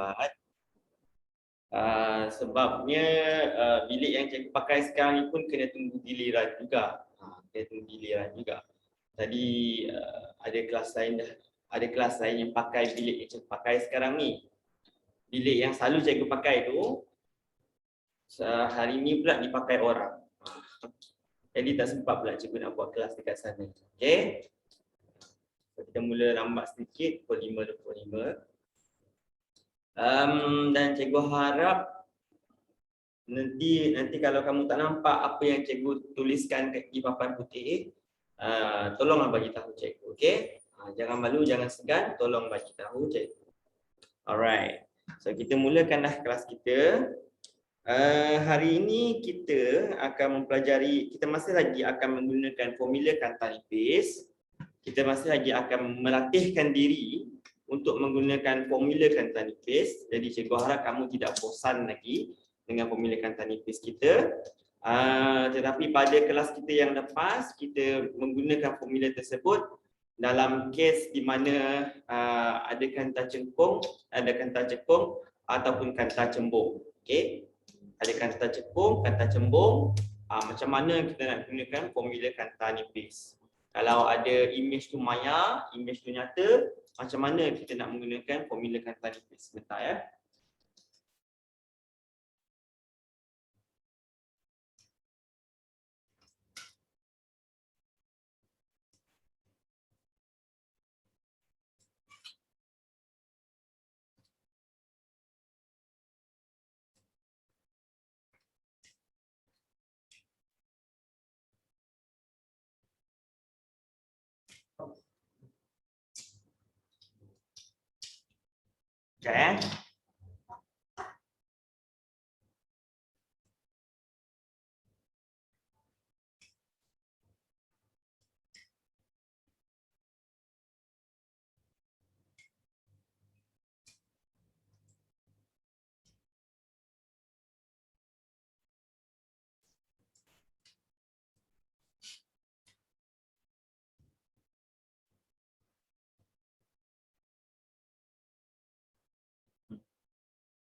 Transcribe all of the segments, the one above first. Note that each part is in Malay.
lambat. Sebabnya bilik yang cikgu pakai sekarang ni pun kena tunggu giliran juga. Tadi ada kelas lain yang pakai bilik yang cikgu pakai sekarang ni. Bilik yang selalu cikgu pakai tu hari ni pula dipakai orang. Jadi tak sempat pula cikgu nak buat kelas dekat sana. Okey. Kita mula lambat sedikit, pukul 5.25. Dan cikgu harap nanti kalau kamu tak nampak apa yang cikgu tuliskan di papan putih, tolonglah bagi tahu cikgu, okey? Jangan malu, jangan segan, tolong bagi tahu cikgu. Alright. So kita mulakanlah kelas kita. Hari ini kita akan mempelajari, kita masih lagi akan menggunakan formula kanta nipis. Kita masih lagi akan melatihkan diri untuk menggunakan formula kanta nipis. Jadi cikgu harap kamu tidak bosan lagi dengan formula kanta nipis kita. Tetapi pada kelas kita yang lepas, kita menggunakan formula tersebut dalam kes di mana ada kanta cekung, ataupun kanta cembung. Okey. Ada kanta cekung, kanta cembung, macam mana kita nak gunakan formula kanta nipis. Kalau ada imej tu maya, imej tu nyata, macam mana kita nak menggunakan formula kanta nipis. Bentar ya. Sekejap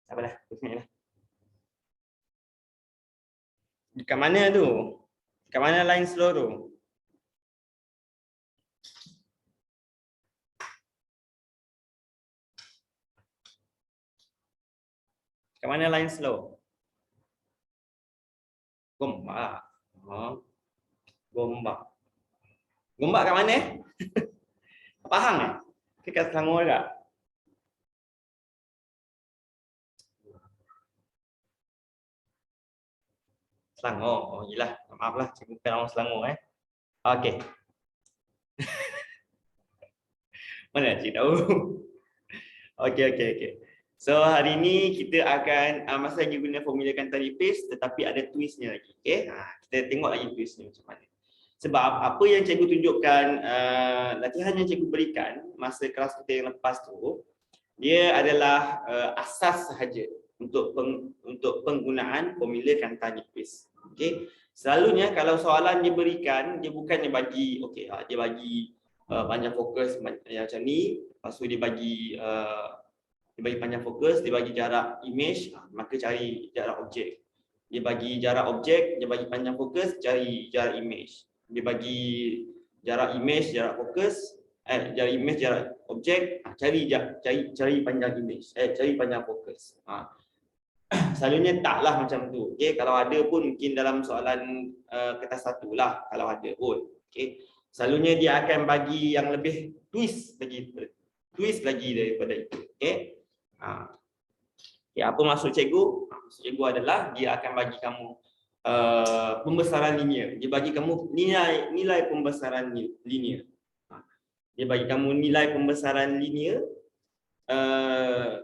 apalah, terusnya. Dekat mana tu? Dekat mana line slow tu? Dekat mana line slow? Gombak. Gombak. Gombak kat mana? Pahang eh? Dekat Selangor juga? Selangor. Oh iyalah, maaflah cikgu bukan orang Selangor eh. Okey. Mana cik tahu? Okey. So hari ni kita akan masih lagi guna formula kanta nipis tetapi ada twistnya lagi. Okey. Kita tengok lagi twistnya macam mana. Sebab apa yang cikgu tunjukkan, latihan yang cikgu berikan masa kelas kita yang lepas tu, dia adalah asas sahaja untuk penggunaan formula kanta nipis. Okey. Selalunya kalau soalan diberikan, dia bukannya bagi dia bagi panjang fokus macam ni, lepas tu dia bagi panjang fokus, dia bagi jarak imej, maka cari jarak objek. Dia bagi jarak objek, dia bagi panjang fokus, cari jarak imej. Dia bagi jarak imej, jarak fokus, jarak imej, jarak objek, cari panjang imej, cari panjang fokus. Selalunya taklah macam tu. Okey, kalau ada pun mungkin dalam soalan kertas 1 lah kalau ada pun. Okey. Selalunya dia akan bagi yang lebih twist lagi daripada itu. Okey. Apa maksud cikgu? Maksud cikgu adalah dia akan bagi kamu pembesaran linear. Dia bagi kamu nilai pembesaran linear. Dia bagi kamu nilai pembesaran linear.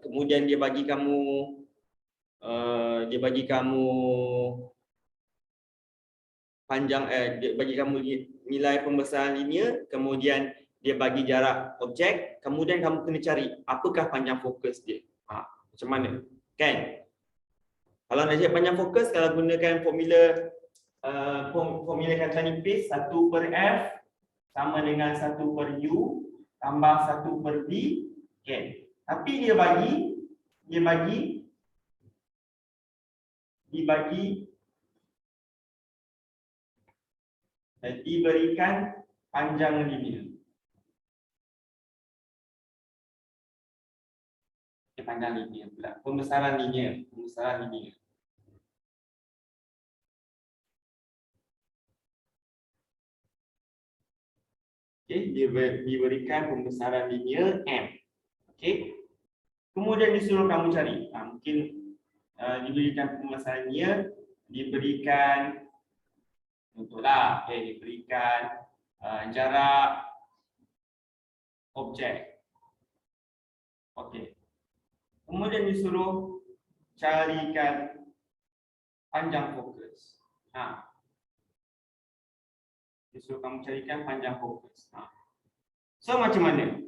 Kemudian dia bagi kamu panjang dia bagi kamu nilai pembesaran linear, kemudian dia bagi jarak objek, kemudian kamu kena cari apakah panjang fokus dia. Macam mana? Kan? Kalau nak cari panjang fokus, kalau gunakan formula kanta nipis 1/f sama dengan 1/u tambah 1/v. Kan? Tapi dia diberikan panjang linear. Panjang linear pula. Pembesaran linear. Okey, diberikan pembesaran linear M. Okey. Kemudian disuruh kamu cari. Mungkin diberikan pembesaran linear, diberikan contohlah, diberikan jarak objek. Okey. Kemudian disuruh carikan panjang fokus. Disuruh kamu carikan panjang fokus. So macam mana?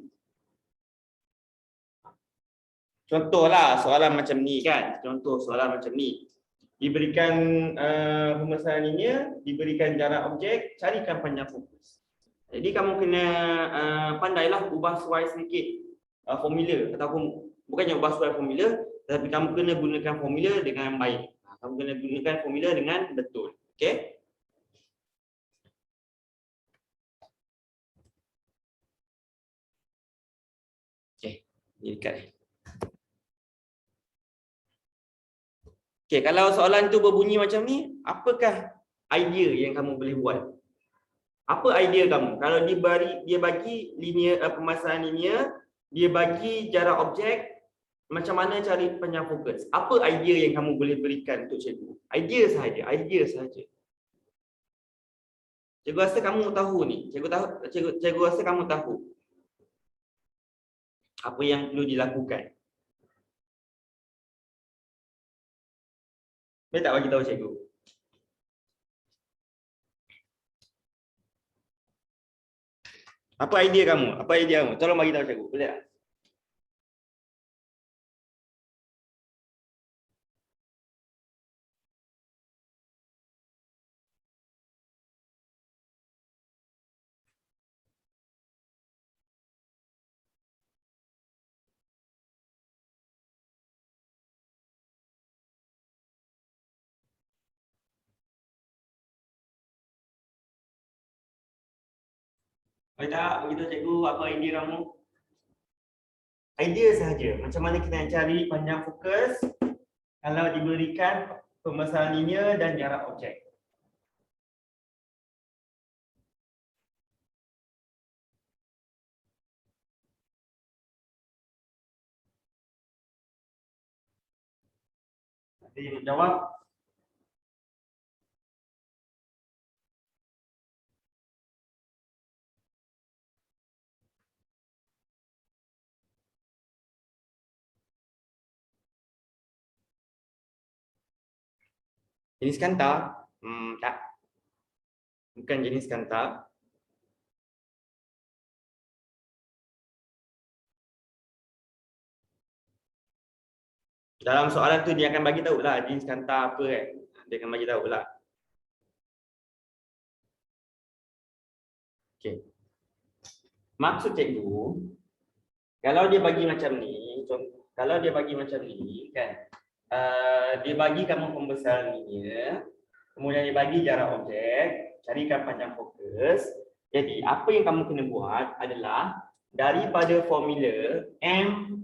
Contohlah soalan macam ni kan. Contoh soalan macam ni. Diberikan pembesaran linear, diberikan jarak objek, carikan panjang fokus. Jadi kamu kena pandailah ubah suai sedikit formula, ataupun bukannya ubah suai formula, tetapi kamu kena gunakan formula dengan baik. Kamu kena gunakan formula dengan betul. Okey? Okey, ni dekat ni. Okey, kalau soalan tu berbunyi macam ni, apakah idea yang kamu boleh buat? Apa idea kamu? Kalau dia bagi linear pemasaran linear, dia bagi jarak objek, macam mana cari panjang fokus? Apa idea yang kamu boleh berikan untuk cikgu? Idea sahaja. Cikgu rasa kamu tahu ni. Cikgu rasa kamu tahu apa yang perlu dilakukan. Boleh tak bagi tahu cikgu? Apa idea kamu? Tolong bagi tahu cikgu. Boleh tak? Boleh tak beritahu cikgu apa idea kamu? Idea sahaja. Macam mana kita nak cari panjang fokus kalau diberikan pembesaran linear dan jarak objek. Nanti jawab. Jenis kanta? Tak. Bukan jenis kanta. Dalam soalan tu dia akan bagi tahu lah jenis kanta apa kan. Dia akan bagi tahu lah. Okey. Maksud cikgu, kalau dia bagi macam ni kan, dia bagi kamu pembesaran linear, kemudian dia bagi jarak objek, carikan panjang fokus. Jadi apa yang kamu kena buat adalah daripada formula M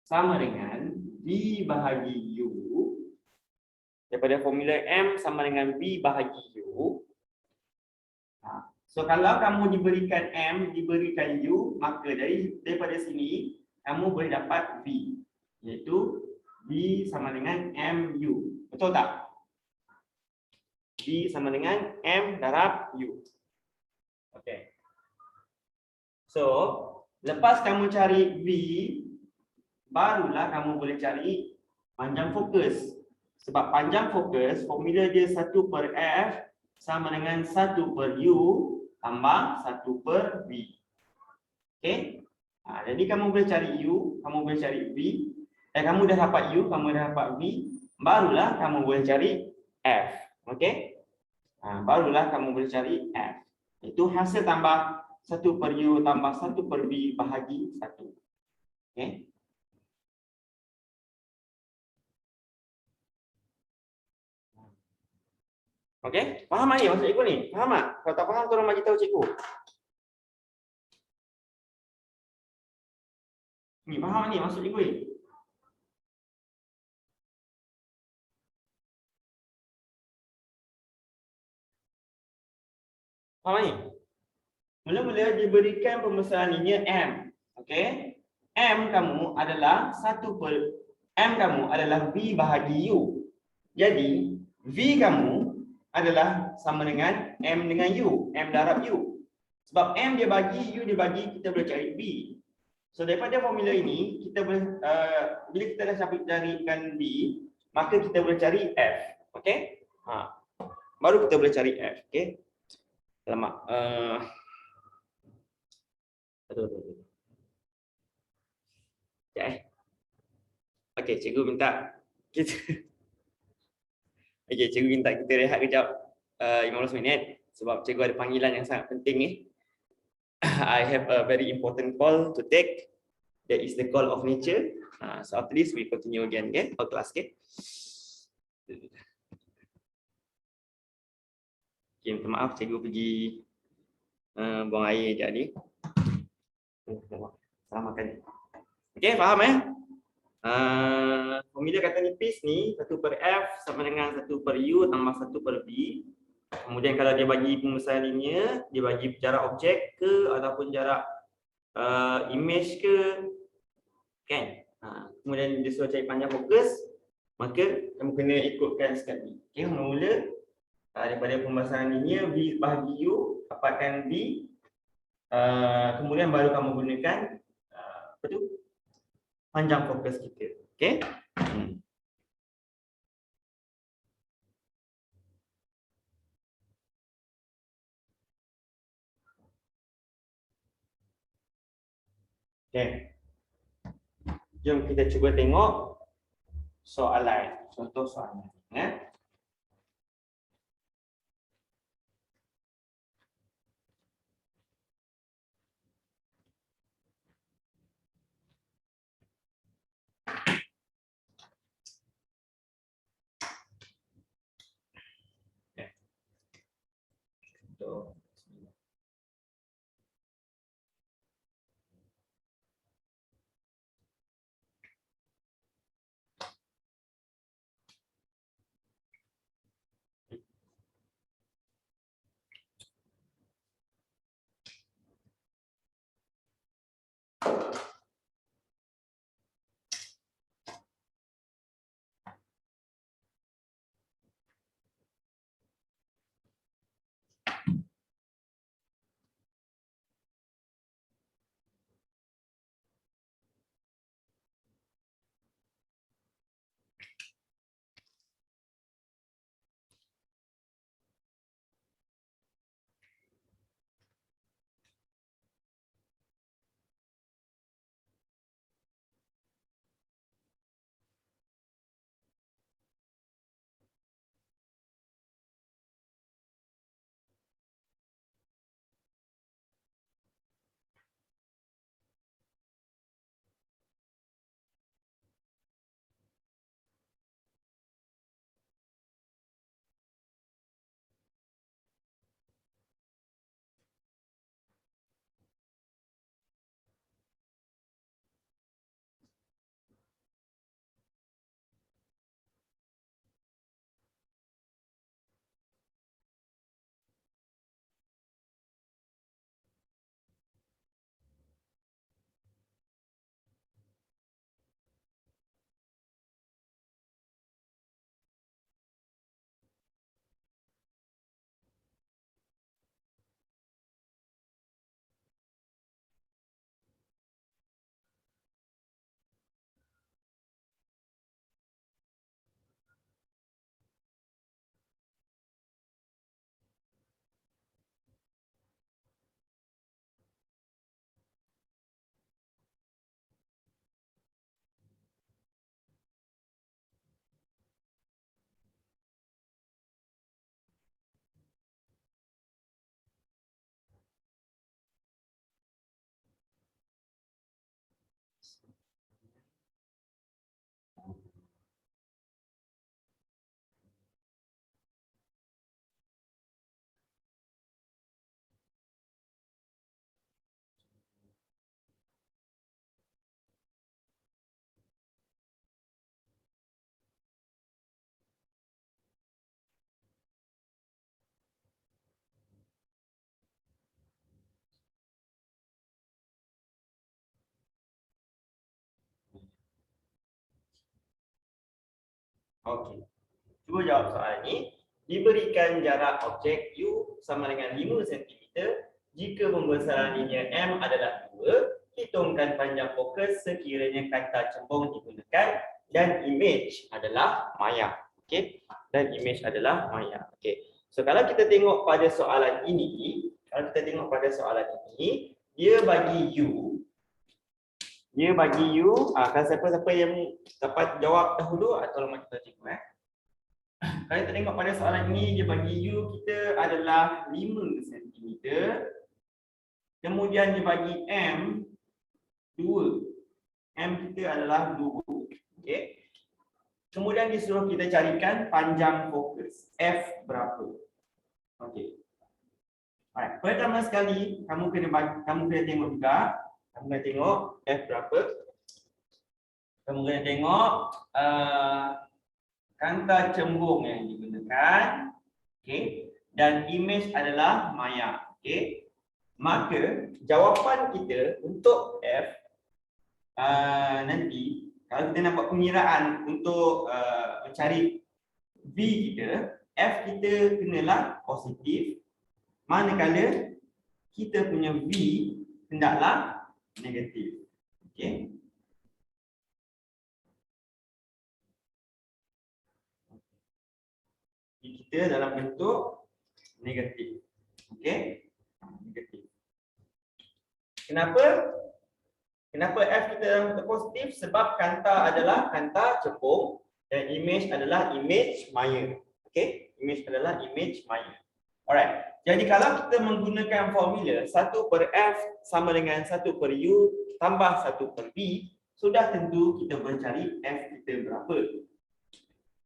sama dengan V bahagi U, daripada formula M sama dengan V bahagi U. So kalau kamu diberikan M, diberikan U, maka daripada sini kamu boleh dapat V, iaitu V sama dengan MU. Betul tak? V sama dengan M darab U. Okey. So, lepas kamu cari V, barulah kamu boleh cari panjang fokus. Sebab panjang fokus, formula dia 1/F sama dengan 1/U tambah 1/V. Okey? Jadi kamu boleh cari U, kamu boleh cari V. Kamu dah dapat U, kamu dah dapat V, barulah kamu boleh cari F. Okey? Barulah kamu boleh cari F. Itu hasil tambah 1/U tambah 1/V bahagi 1. Okey? Okey? Faham tak ni maksud cikgu ni? Faham tak? Kalau tak faham tolong bagi tahu cikgu. Ni faham tak ni maksud cikgu ni? Faham tak ni? Mula-mula diberikan pembesaran linear M. Okey? M kamu adalah 1 per M kamu adalah V bahagi U. Jadi V kamu adalah sama dengan M dengan U, M darab U. Sebab M dia bagi, U dia bagi, kita boleh cari V. So daripada formula ini, kita boleh bila kita dah carikan V, maka kita boleh cari F. Okey? Baru kita boleh cari F, okey? Alamak. Aduh. Ya. Okey, cikgu minta kita Okey, cikgu minta kita rehat kejap 15 minit sebab cikgu ada panggilan yang sangat penting ni. I have a very important call to take. That is the call of nature. So after this we continue again, okay? Our class, okay? Okay, minta maaf cikgu pergi buang air je ni. Salah makan. Okay, faham formula kata nipis ni 1 per F sama dengan 1 per U tambah 1 per V. Kemudian kalau dia bagi pembesaran linear, dia bagi jarak objek ke ataupun jarak image ke, kan? Kemudian dia suruh cari panjang fokus, maka kamu kena ikutkan step ni. Okay, mula-mula daripada pembesaran linear V bahagi U dapatkan V, kemudian baru kamu gunakan apa tu? Panjang fokus kita. Okay? Okay. Jom kita cuba tengok soalan. Contoh soalan. Contoh. Okey. Cuba jawab soalan ni. Diberikan jarak objek U sama dengan 5 cm jika pembesaran linear M adalah 2, hitungkan panjang fokus sekiranya kata cembung digunakan dan image adalah maya. Okey. Dan image adalah maya. Okey. So kalau kita tengok pada soalan ini, dia bagi U. Kalau siapa-siapa yang dapat jawab dahulu atau lama kita tengok Kalau kita tengok pada soalan ini, dia bagi U kita adalah 5 cm. Kemudian dia bagi M 2. M kita adalah 2. Okey. Kemudian disuruh kita carikan panjang fokus F berapa. Okey. Alright, pertama sekali kamu kena tengok juga. Kamu kena tengok F berapa. Kamu kena tengok kanta cembung yang digunakan. Okey. Dan image adalah maya. Okey. Maka jawapan kita untuk F nanti kalau kita nak buat pengiraan untuk mencari V kita, F kita kenalah positif, manakala kita punya V hendaklah negatif. Okey. Kita dalam bentuk negatif. Okey. Negatif. Kenapa F kita dalam bentuk positif? Sebab kanta adalah kanta cembung dan image adalah image maya. Okey, image adalah image maya. Alright. Jadi kalau kita menggunakan formula 1/F sama dengan 1/U tambah 1/V, sudah tentu kita mencari F kita berapa.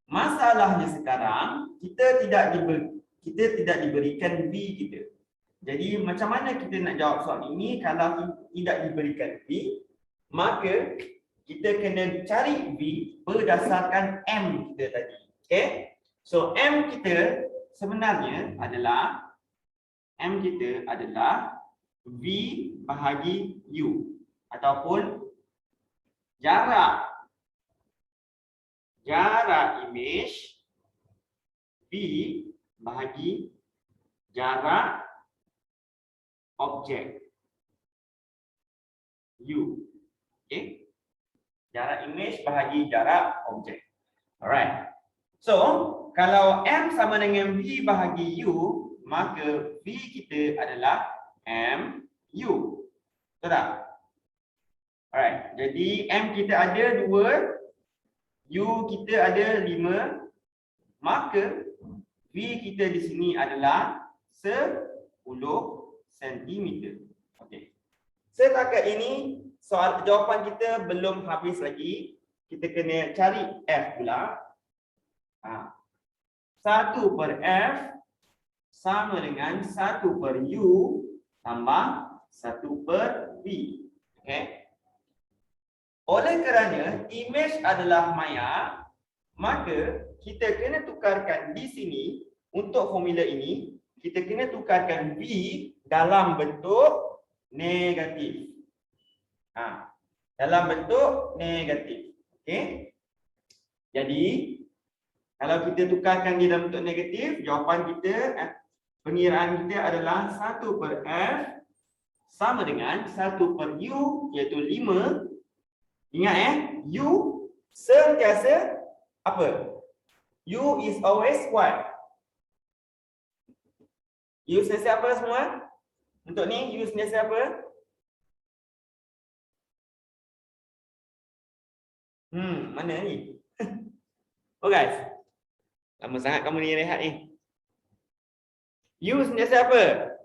Masalahnya sekarang kita tidak diberikan V kita. Jadi macam mana kita nak jawab soal ini kalau tidak diberikan V? Maka kita kena cari V berdasarkan M kita tadi. Okey? So M kita sebenarnya adalah V bahagi U ataupun jarak image V bahagi jarak objek U. Okey. Jarak image bahagi jarak objek. Alright. So, kalau M sama dengan V bahagi U, maka V kita adalah MU. Betul tak? Alright. Jadi M kita ada 2, U kita ada 5, maka V kita di sini adalah 10 cm. Okey. Setakat ini jawapan kita belum habis lagi. Kita kena cari F pula. 1/F sama dengan 1/U tambah 1/V. Okey. Oleh kerana image adalah maya, maka kita kena tukarkan di sini untuk formula ini, kita kena tukarkan V dalam bentuk negatif. Dalam bentuk negatif. Okey. Jadi kalau kita tukarkan dia dalam bentuk negatif, jawapan kita pengiraan kita adalah 1/F sama dengan 1/U iaitu 5. Ingat U sentiasa apa? U is always what? U sentiasa apa semua? Untuk ni U sentiasa apa? Mana ni? Oh guys. Lama sangat kamu ni rehat ni. U sentiasa apa?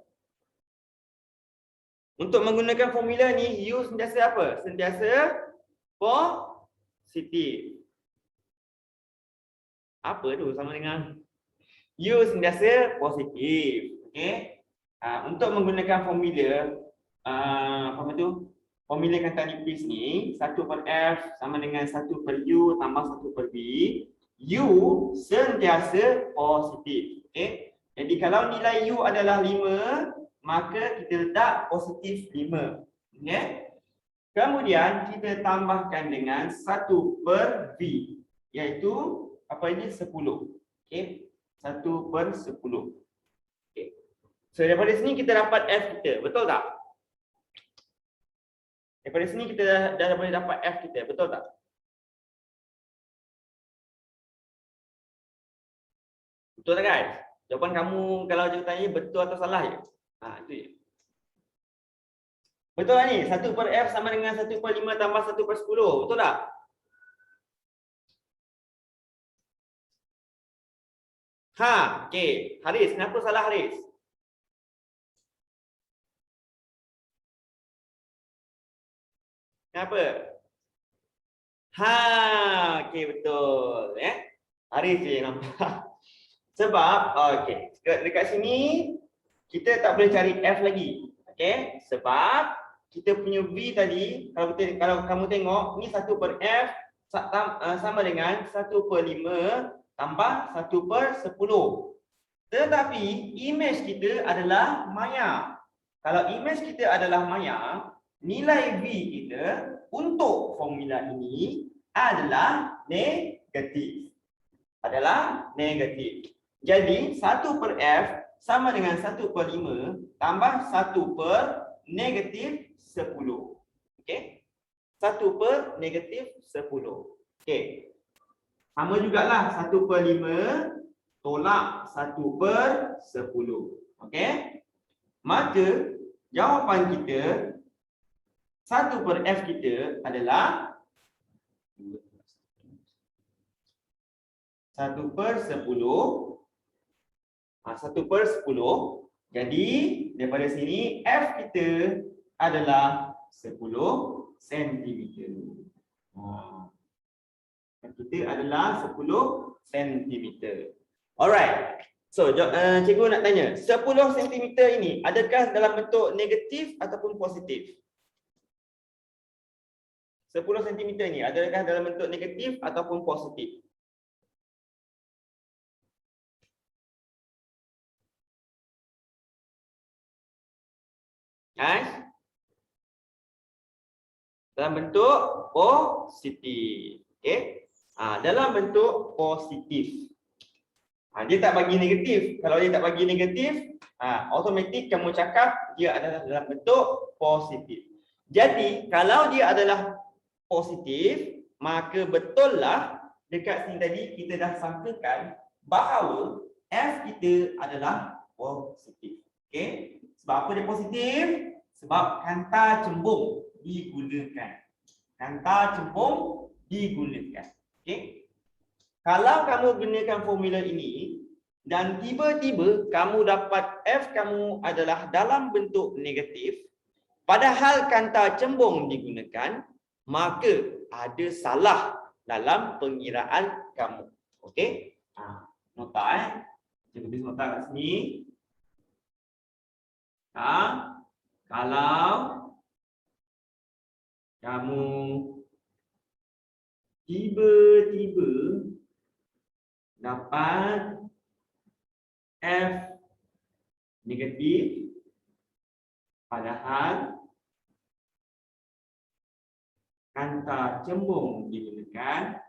Untuk menggunakan formula ni, U sentiasa apa? Sentiasa positif. Apa tu sama dengan U sentiasa positif. Okey. Untuk menggunakan formula apa tu? Formula kata nipis ni 1/F sama dengan 1/U tambah 1/V. U sentiasa positif. Okey. Jadi kalau nilai U adalah 5, maka kita letak positif 5. Okey. Kemudian kita tambahkan dengan 1/V iaitu apa ini? 10. Okey. 1/10. Okey. So daripada sini kita dapat F kita, betul tak? Daripada sini kita dah boleh dapat F kita, betul tak? Betul tak guys? Jawapan kamu kalau saya tanya betul atau salah je. Itu je. Betul tak ni? 1/F sama dengan 1/5 tambah 1/10. Betul tak? Okey. Haris, kenapa salah Haris? Kenapa? Okey betul. Haris je yang nampak. Sebab, okey. Dekat sini, kita tak boleh cari F lagi. Okey? Sebab, kita punya V tadi, kalau kamu tengok, ni 1/F sama dengan 1/5 tambah 1/10. Tetapi, image kita adalah maya. Kalau image kita adalah maya, nilai V kita untuk formula ini adalah negatif. Jadi 1/F sama dengan 1/5 tambah 1/-10. Okey? 1/-10. Okey. Sama jugalah 1/5 tolak 1/10. Okey? Maka jawapan kita 1/F kita adalah 1/10. 1/10. Jadi daripada sini F kita adalah 10 cm. F kita adalah 10 cm. Alright. So, cikgu nak tanya, 10 cm ini adakah dalam bentuk negatif ataupun positif? 10 cm ini adakah dalam bentuk negatif ataupun positif? Guys? Dalam bentuk positif. Okey? Dalam bentuk positif. Dia tak bagi negatif. Kalau dia tak bagi negatif, automatik kamu cakap dia adalah dalam bentuk positif. Jadi, kalau dia adalah positif, maka betullah dekat sini tadi kita dah sangkakan bahawa F kita adalah positif. Okey? Sebab apa dia positif? Sebab kanta cembung digunakan. Kanta cembung digunakan. Okey? Kalau kamu gunakan formula ini dan tiba-tiba kamu dapat F kamu adalah dalam bentuk negatif, padahal kanta cembung digunakan, maka ada salah dalam pengiraan kamu. Okey? Nota Cikgu tulis nota kat sini. Kalau kamu tiba-tiba dapat F negatif padahal kanta cembung digunakan,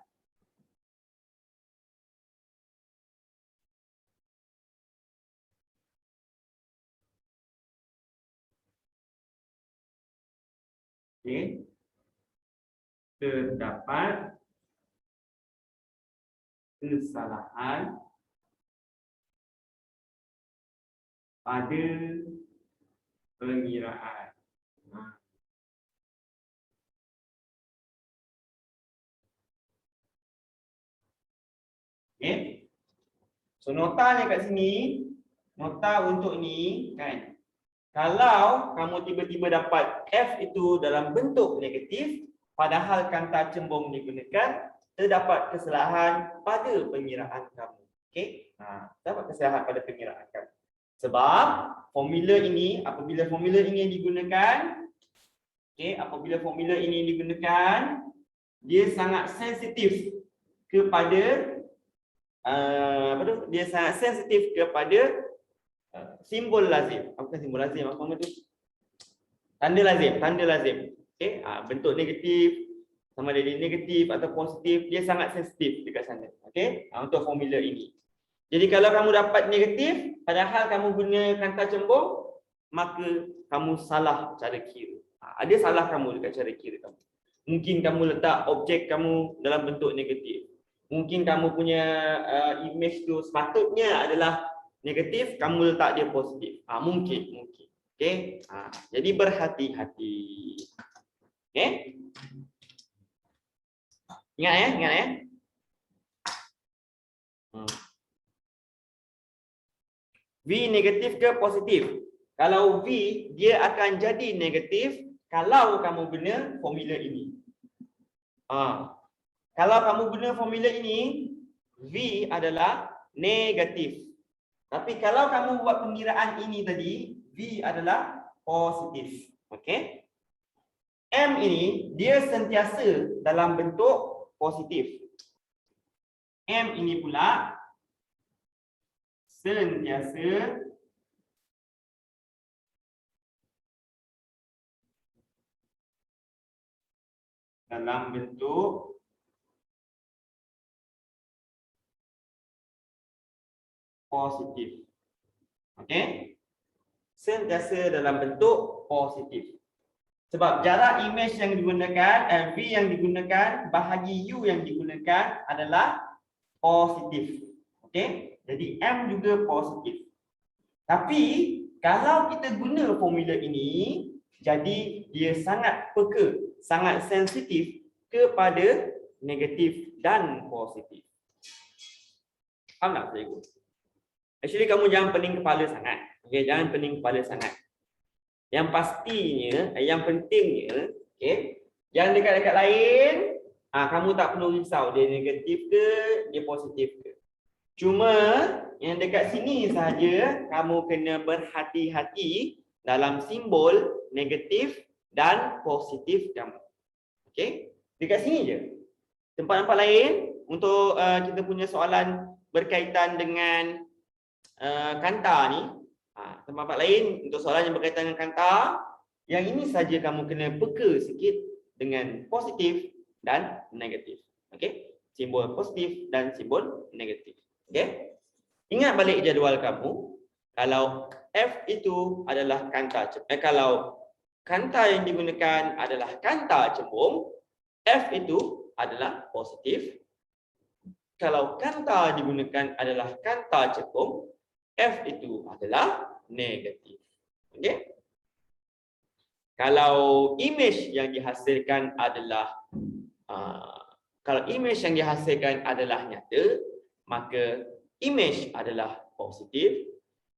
okey, terdapat kesalahan pada pengiraan. Okey. So notanya kat sini, nota untuk ni kan. Kalau kamu tiba-tiba dapat F itu dalam bentuk negatif, padahal kanta cembung digunakan, terdapat kesalahan pada pengiraan kamu. Okey? Terdapat kesalahan pada pengiraan kamu. Sebab formula ini, apabila formula ini digunakan, apabila formula ini digunakan, dia sangat sensitif kepada dia sangat sensitif kepada simbol lazim. Bukan simbol lazim, apa tu? Tanda lazim. Okey, bentuk negatif, sama ada dia negatif atau positif, dia sangat sensitif dekat sana. Okey, untuk formula ini. Jadi kalau kamu dapat negatif padahal kamu guna kanta cembung, maka kamu salah cara kira. Ada salah kamu dekat cara kira kamu. Mungkin kamu letak objek kamu dalam bentuk negatif. Mungkin kamu punya image tu sepatutnya adalah negatif, kamu letak dia positif. Mungkin. Okey. Jadi berhati-hati. Okey? Ingat ya. V negatif ke positif? Kalau V, dia akan jadi negatif kalau kamu guna formula ini. Kalau kamu guna formula ini, V adalah negatif. Tapi kalau kamu buat pengiraan ini tadi, V adalah positif. Okey? M ini dia sentiasa dalam bentuk positif. M ini pula sentiasa dalam bentuk positif. Okey? Sentiasa dalam bentuk positif. Sebab jarak image yang digunakan, V yang digunakan, bahagi U yang digunakan adalah positif. Okey? Jadi M juga positif. Tapi kalau kita guna formula ini, jadi dia sangat peka, sangat sensitif kepada negatif dan positif. Faham tak cikgu? Actually kamu jangan pening kepala sangat. Okey, jangan pening kepala sangat. Yang pastinya, yang pentingnya, okey, yang dekat-dekat lain, kamu tak perlu risau dia negatif ke, dia positif ke. Cuma yang dekat sini sahaja kamu kena berhati-hati dalam simbol negatif dan positif kamu. Okey? Dekat sini je. Tempat-tempat lain untuk kita punya soalan berkaitan dengan kanta ni, tempat-tempat lain untuk soalan yang berkaitan dengan kanta, yang ini saja kamu kena peka sikit dengan positif dan negatif. Okey? Simbol positif dan simbol negatif. Okey? Ingat balik jadual kamu. Kalau F itu adalah kanta, kalau kanta yang digunakan adalah kanta cembung, F itu adalah positif. Kalau kanta digunakan adalah kanta cembung, F itu adalah negatif. Okey? Kalau image yang dihasilkan adalah nyata, maka image adalah positif,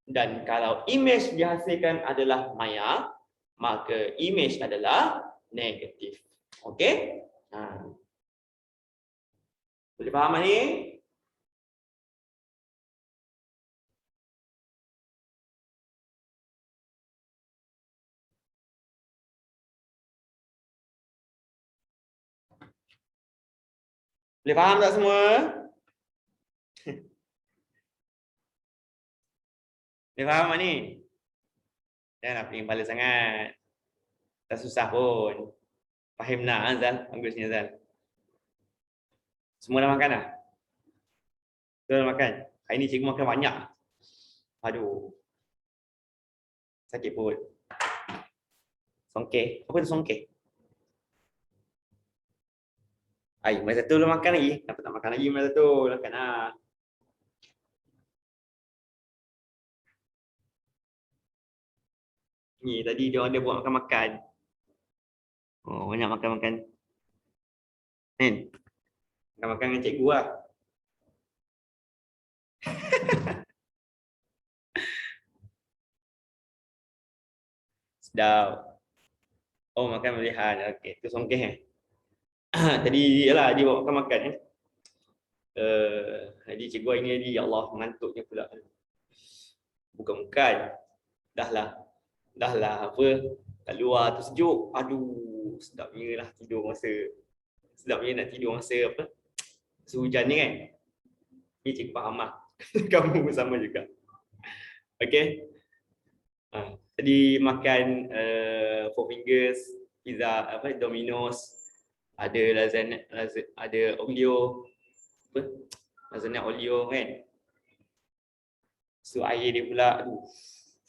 dan kalau image dihasilkan adalah maya, maka image adalah negatif. Okey? Boleh faham ni? Boleh faham tak semua? Boleh faham ni? Jangan pening kepala sangat. Tak susah pun. Faham nak Azal? Bagusnya Azal. Semua dah makan dah? Semua dah makan? Hari ni cikgu makan banyak. Aduh. Sakit perut. Songkeh. Apa tu songkeh? Masa tu belum makan lagi. Kenapa tak makan lagi masa tu? Makan lah. Ni tadi dia orang ada buat makan-makan. Oh, banyak makan-makan. Kan? Makan-makan dengan cikgu lah. Sedap. Oh, makan melihat. Okey, tu songkeh Tadi yalah dia bawa makan-makan jadi cikgu hari ni ya Allah mengantuknya pula. Bukan. Dah lah apa kat luar tu sejuk. Aduh, sedapnya lah tidur masa nak tidur masa apa? Hujan ni kan. Ni cikgu faham lah. Kamu pun sama juga. Okey. Tadi makan Four Fingers, pizza apa Domino's. Ada lasagna, ada olio, apa? Lasagna olio kan. So air dia pula, aduh.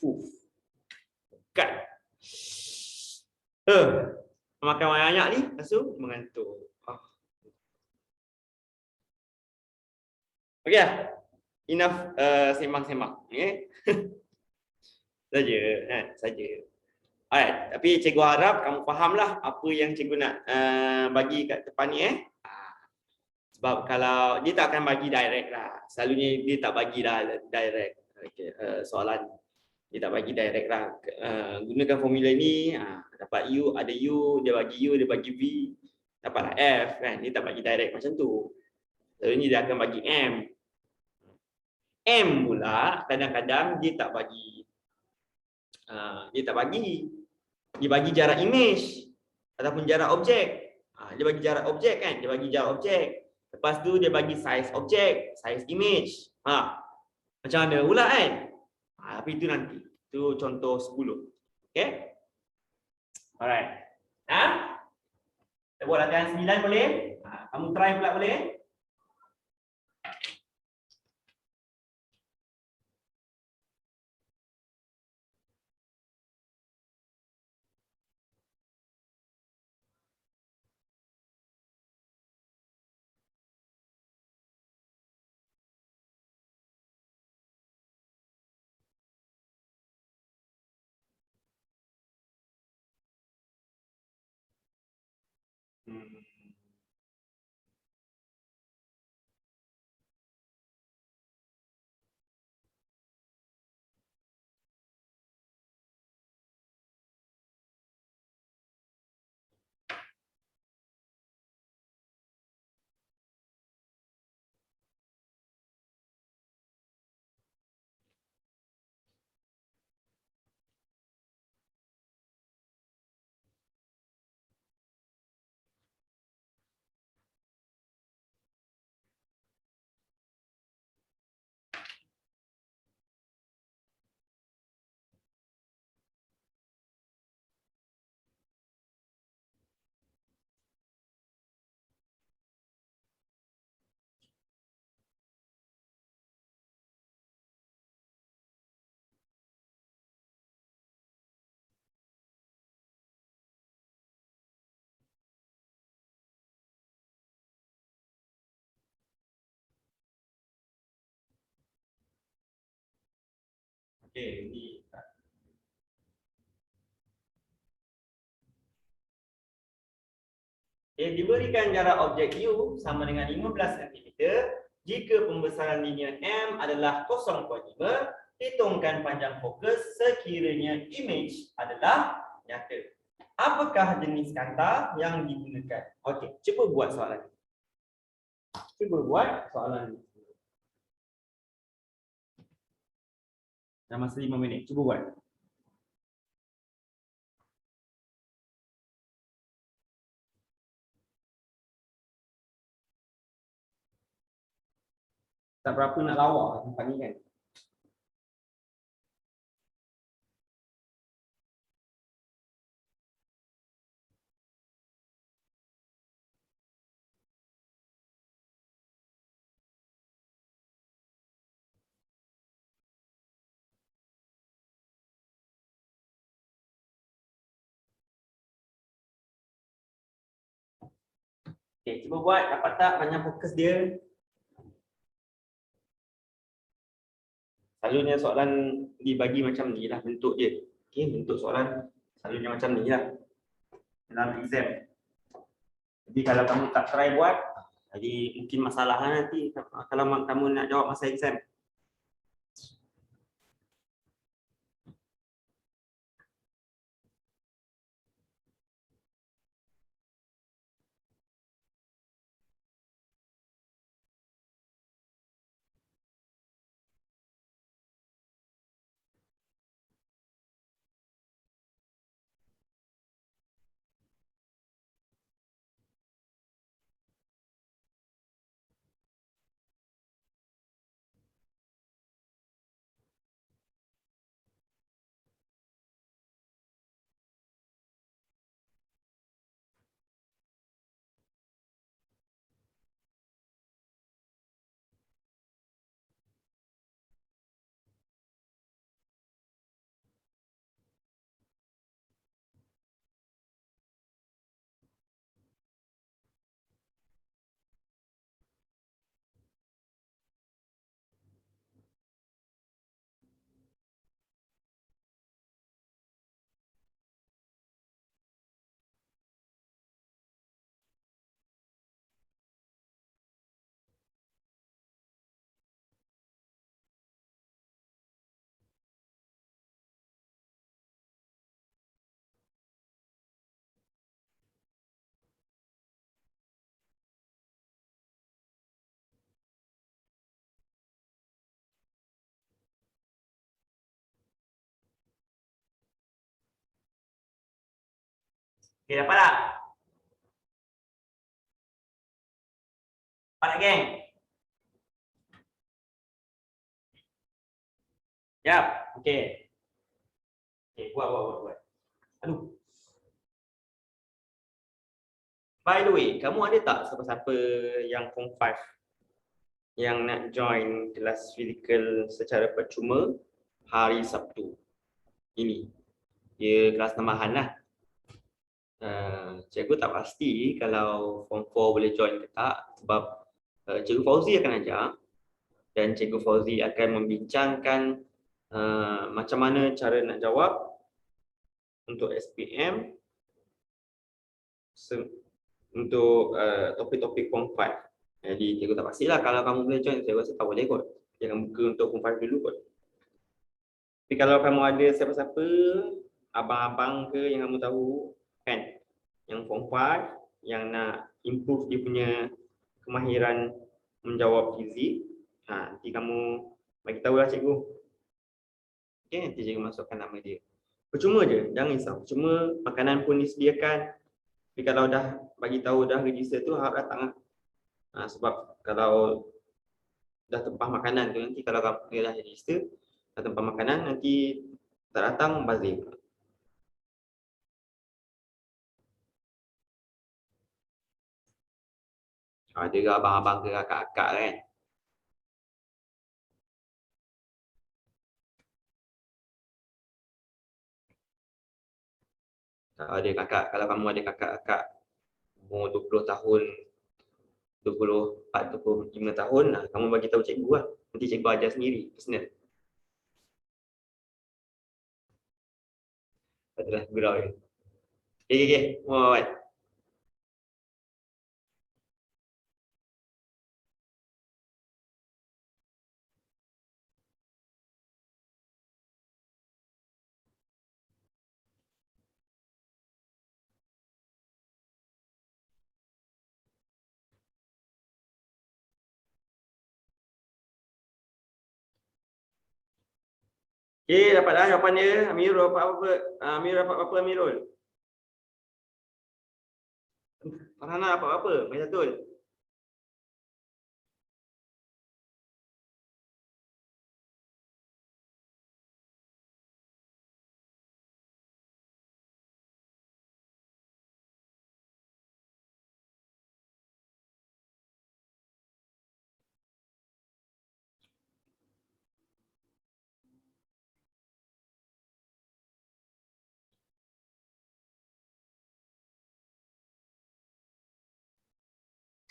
Fuh. Kat. Makan banyak ni, lepas tu mengantuk. Okey lah. Enough sembang-sembang. Okay? Saja, kan? Saja. Alright, tapi cikgu harap kamu fahamlah apa yang cikgu nak bagi kat depan ni Sebab kalau dia tak akan bagi direct lah. Selalunya dia tak bagi dah direct soalan. Dia tak bagi direct lah. Gunakan formula ni, dapat U, ada U, dia bagi U, dia bagi V, dapatlah F kan. Dia tak bagi direct macam tu. Selalunya dia akan bagi M. M pula kadang-kadang dia tak bagi. Dia bagi jarak image ataupun jarak objek. Dia bagi jarak objek kan, dia bagi jarak objek. Lepas tu dia bagi size objek, size image. Macam mana pula kan? Tapi itu nanti. Itu contoh 10. Okay? Alright. Kita buat latihan 9 boleh? Kamu try pula boleh? Okay, ni. Diberikan jarak objek U sama dengan 15 cm jika pembesaran linear M adalah 0.5, hitungkan panjang fokus sekiranya image adalah nyata. Apakah jenis kanta yang digunakan? Okey, cuba buat soalan. Cuba buat soalan. Dalam masa 5 minit, cuba buat. Tak berapa nak lawa tempat ni kan. Okey, cuba buat, dapat tak panjang fokus dia? Selalunya soalan dibagi macam ni lah bentuk dia. Okey, bentuk soalan selalunya macam ni lah dalam exam. Jadi kalau kamu tak try buat, jadi mungkin masalah nanti kalau kamu nak jawab masa exam. Okey, dapat tak? Dapat tak, geng? Siap. Okey. Okey, buat. Aduh. By the way, kamu ada tak siapa-siapa yang form 5 yang nak join kelas fizikal secara percuma hari Sabtu ini? Dia kelas tambahan lah. Cikgu tak pasti kalau form 4 boleh join ke tak sebab Cikgu Fauzi akan ajar dan Cikgu Fauzi akan membincangkan macam mana cara nak jawab untuk SPM untuk topik-topik form 5. Jadi cikgu tak pastilah kalau kamu boleh join, saya rasa tak boleh kot. Jangan buka untuk form 5 dulu kot. Tapi kalau kamu ada siapa-siapa, abang-abang ke yang kamu tahu kan, yang form 5 yang nak improve dia punya kemahiran menjawab fizik, nanti kamu bagi tahu lah cikgu. Okay, nanti cikgu masukkan nama dia. Percuma je, jangan risau. Cuma makanan pun disediakan. Tapi kalau dah bagi tahu dah register tu harap datang lah. Sebab kalau dah tempah makanan tu nanti kalau kamu dah register dah tempah makanan nanti tak datang bazir. Ada ke abang-abang ke kakak-kakak kan. Kalau kamu ada kakak-kakak umur 20 tahun, 24, 25 tahun, kamu bagi tahu cikgu lah. Nanti cikgu ajar sendiri, personal. Adalah gurau dia. Okay. Muat. Okay, dapat dah jawapan dia. Amirul dapat apa? Amirul dapat apa, Amirul? Farhana dapat apa? Maizatul.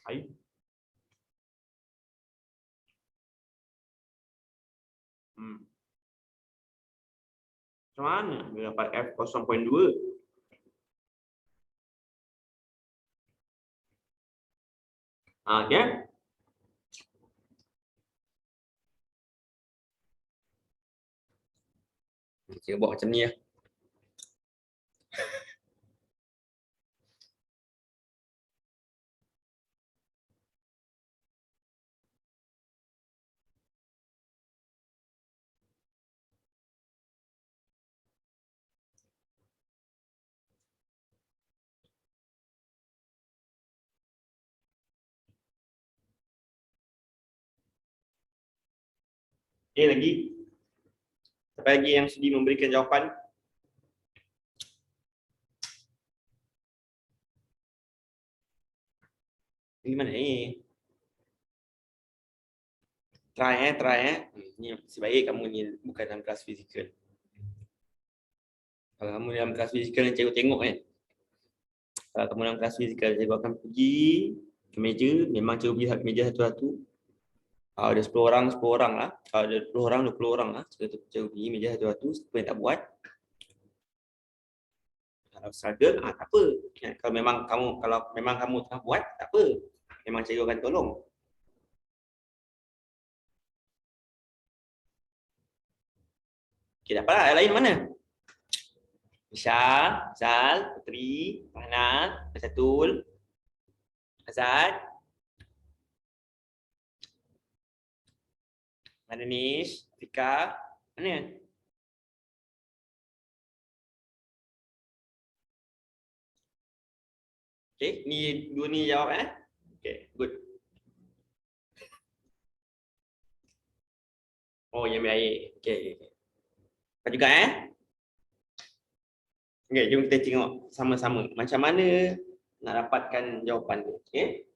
Hai. Macam mana dia dapat F0.2? Okay. Kita buat macam ni lah. Okay, lagi. Siapa lagi yang sudi memberikan jawapan? Ini mana ni? Try. Ni sebaik kamu ni bukan dalam kelas fizikal. Kalau kamu dalam kelas fizikal yang cikgu tengok kan. Kalau kamu dalam kelas fizikal, cikgu akan pergi ke meja, memang cikgu pergi ke meja satu-satu. Kalau ada 10 orang, 10 orang lah. Kalau ada 20 orang, 20 orang lah. Cikgu pergi meja satu-satu, siapa yang tak buat. Kalau struggle, tak apa. Kalau memang kamu tengah buat, tak apa. Memang cikgu akan tolong. Okay, dapatlah. Yang lain mana? Isyah, Zal, Putri, Fahna, Azatul, Azad, mana Nish, Fika, mana? Okey, ni dua ni jawab Okey, good. Oh, yang ambil air. Okey. Apa juga Okey, jom kita tengok sama-sama macam mana nak dapatkan jawapan tu. Okey.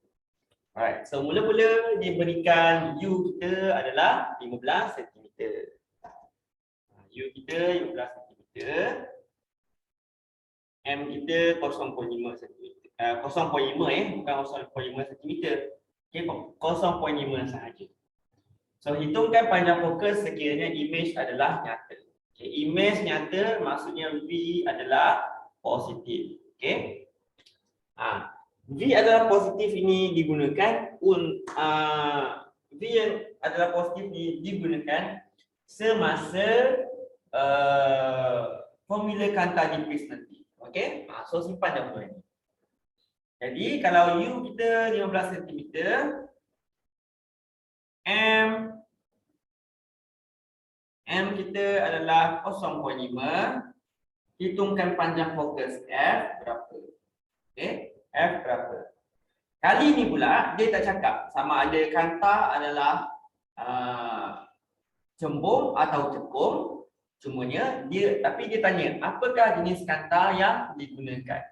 Alright, so mula-mula diberikan U kita adalah 15 cm. U kita 15 cm. M kita 0.5 cm. 0.5 bukan 0.5 cm. Okey, 0.5 sahaja. So hitungkan panjang fokus sekiranya image adalah nyata. Okay, image nyata maksudnya V adalah positif. Okay. V adalah positif ini digunakan V yang adalah positif ini digunakan semasa formula kanta nipis nanti. Okay. So simpan dahulu ini. Jadi kalau U kita 15 cm, M kita adalah 0.5. Hitungkan panjang fokus F berapa. Okay, F berapa. Kali ni pula dia tak cakap sama ada kanta adalah cembung atau cekung. Cumanya tapi dia tanya apakah jenis kanta yang digunakan.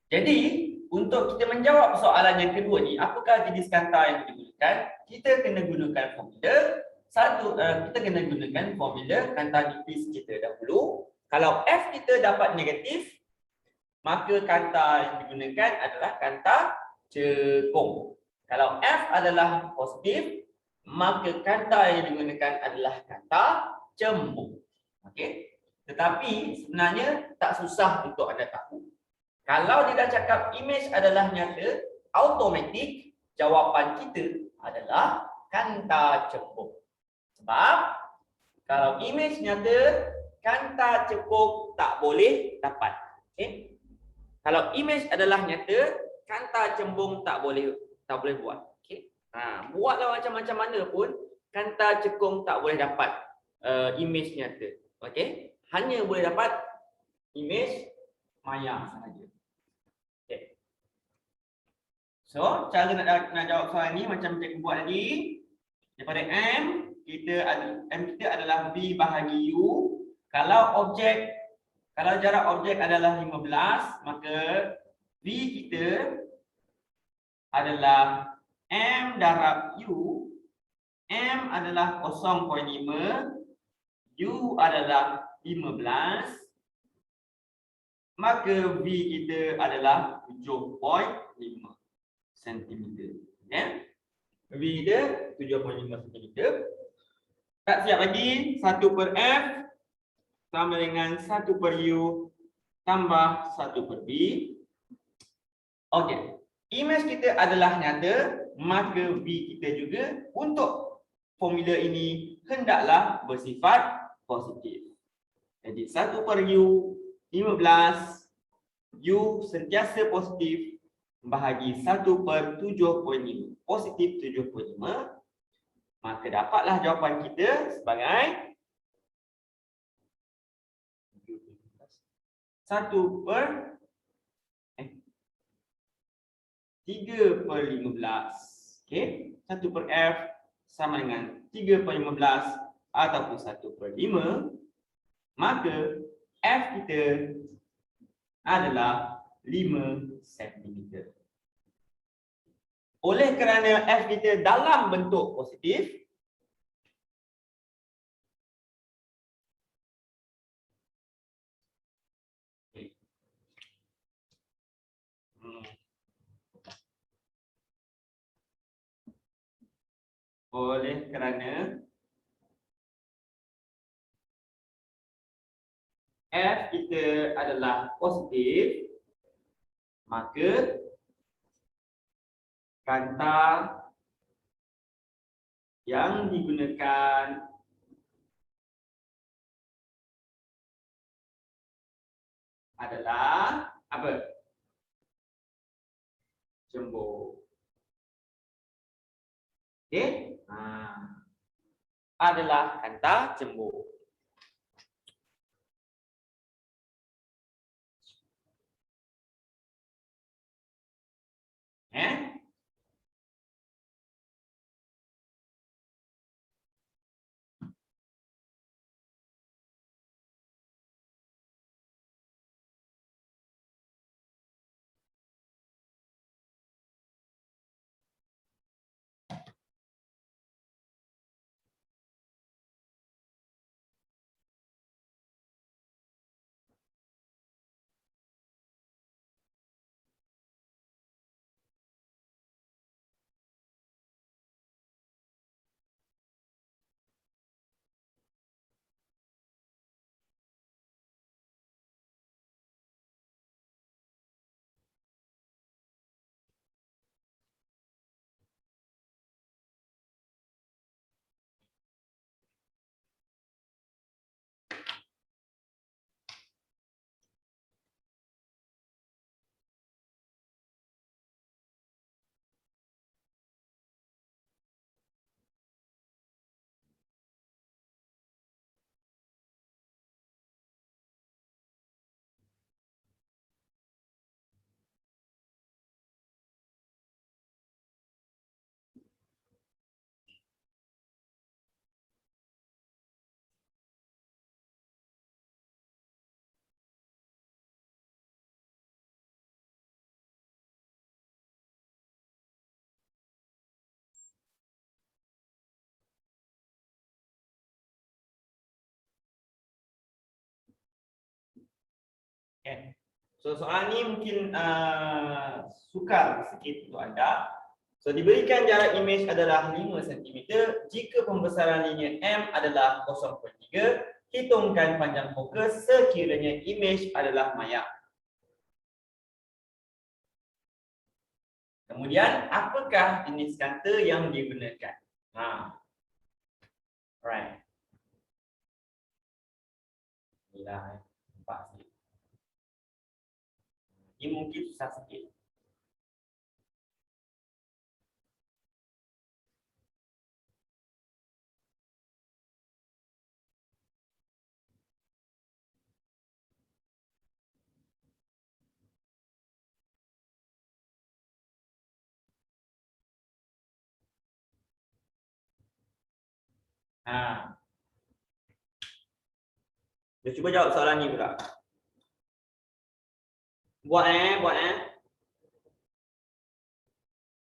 Jadi untuk kita menjawab soalan yang kedua ni, apakah jenis kanta yang digunakan, kita kena gunakan formula. Kita kena gunakan formula kanta nipis kita dahulu. Kalau F kita dapat negatif, maka kanta yang digunakan adalah kanta cekung. Kalau F adalah positif, maka kanta yang digunakan adalah kanta cembung. Okey. Tetapi sebenarnya tak susah untuk anda tahu. Kalau dia dah cakap image adalah nyata, automatik jawapan kita adalah kanta cembung. Sebab kalau image nyata, kanta cekung tak boleh dapat. Okay? Kalau image adalah nyata, kanta cembung tak boleh buat. Okay? Buatlah macam-macam mana pun, kanta cekung tak boleh dapat image nyata. Okay? Hanya boleh dapat image maya sahaja. Okay. So, cara nak jawab soalan ni macam cikgu buat tadi. Daripada M kita adalah V bahagi U. Kalau jarak objek adalah 15, maka V kita adalah M darab U. M adalah 0.5, U adalah 15. Maka V kita adalah 7.5 cm. Ya. V dia 7.5 cm. Tak siap lagi, 1 per F sama dengan 1 per U tambah 1 per V. Okey. Image kita adalah nyata, maka V kita juga untuk formula ini hendaklah bersifat positif. Jadi 1 per U 15, U sentiasa positif bahagi 1 per 7.5, positif 7.5. Maka dapatlah jawapan kita sebagai 1 per 3 per 15. Okey, 1 per F sama dengan 3 per 15 ataupun 1 per 5. Maka F kita adalah 5 cm. Oleh kerana F kita dalam bentuk positif, F kita adalah positif, maka kanta yang digunakan adalah apa? Cembung. Okey? Adalah kanta cembung. Eh? Okay. So soalan ni mungkin sukar sikit untuk anda. So diberikan jarak imej adalah 5 cm jika pembesaran linear M adalah 0.3, hitungkan panjang fokus sekiranya imej adalah maya. Kemudian apakah jenis kata yang digunakan? Alright. Inilah nampak sikit. Ini mungkin susah sikit. Kita cuba jawab soalan ni pula. Buat.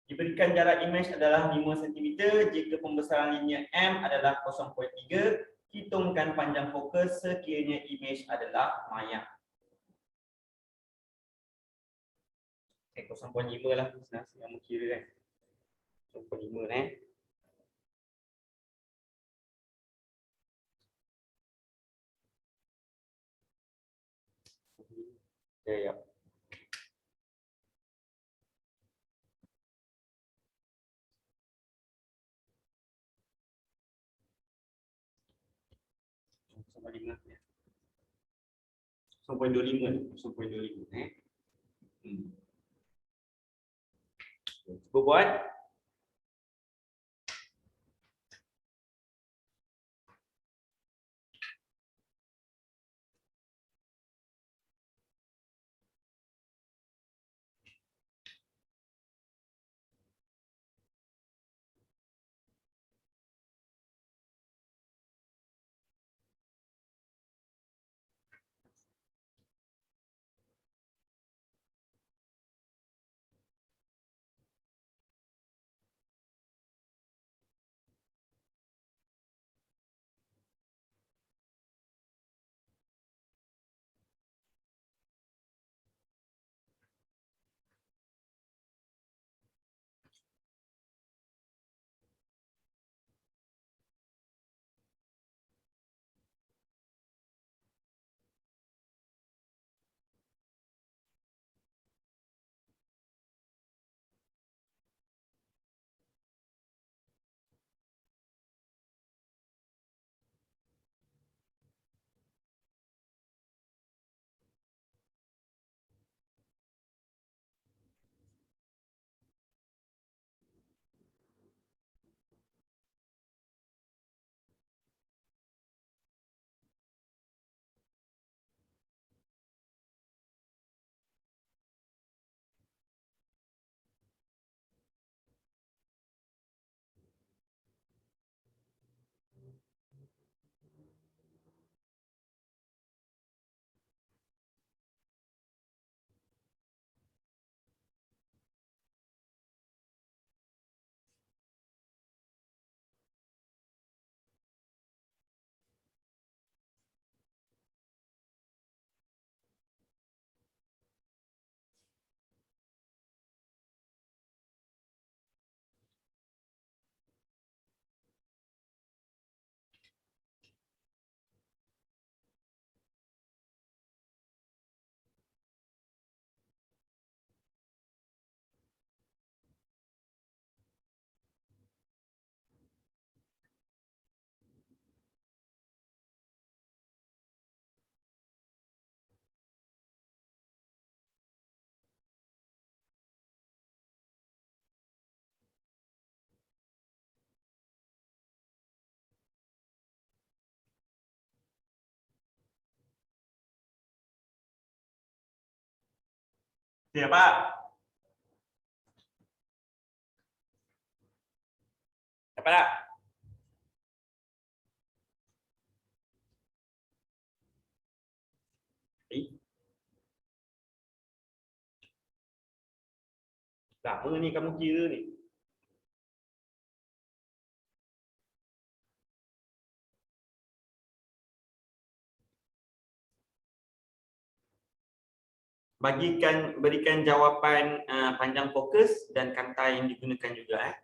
Diberikan jarak imej adalah 5 cm jika pembesaran linear M adalah 0.3, hitungkan panjang fokus sekiranya imej adalah maya. Okay, 0.5 lah senang kira kan. 0.5 Ya. Sampai 5 ya. 0.25 Cuba buat. Siapa? Siapa tak? Eh, lama ni kamu kira ni. Berikan jawapan panjang fokus dan kata yang digunakan juga.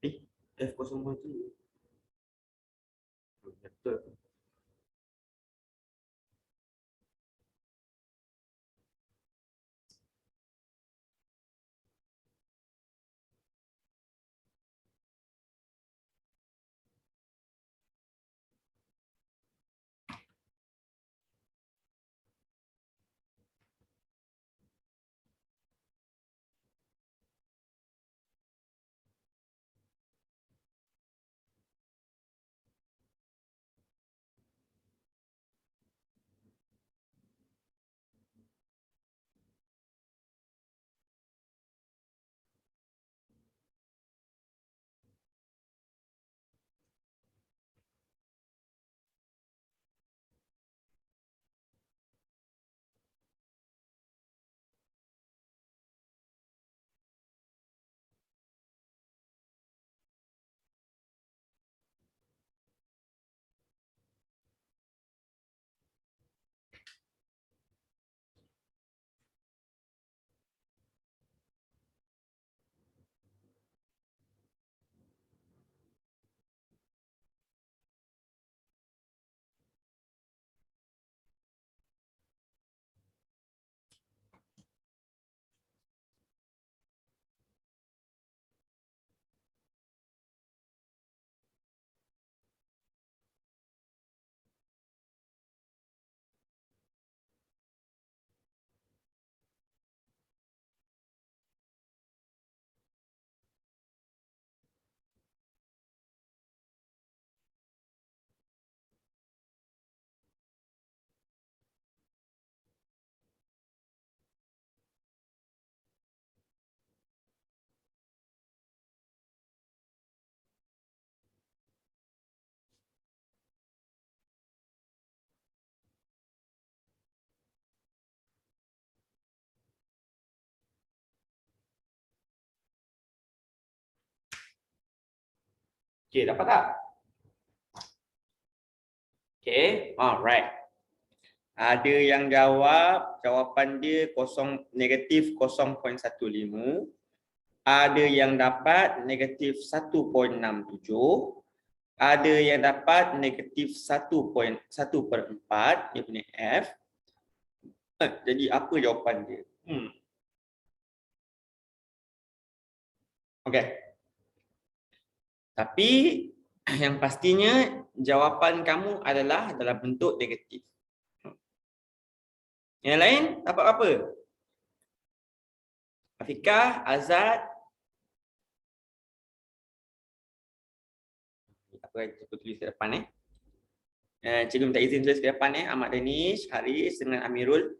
Eh, F01 tu. Betul. Okey, dapat tak? Okey, alright. Ada yang jawab, jawapan dia negatif 0.15. Ada yang dapat negatif 1.67. Ada yang dapat negatif 1.1/4, dia punya F. Jadi apa jawapan dia? Okey. Tapi yang pastinya jawapan kamu adalah dalam bentuk negatif. Yang lain dapat apa? Afikah, Azad. Apa yang cikgu tulis ke depan cikgu minta izin tulis ke depan Ahmad Danish, Haris dengan Amirul.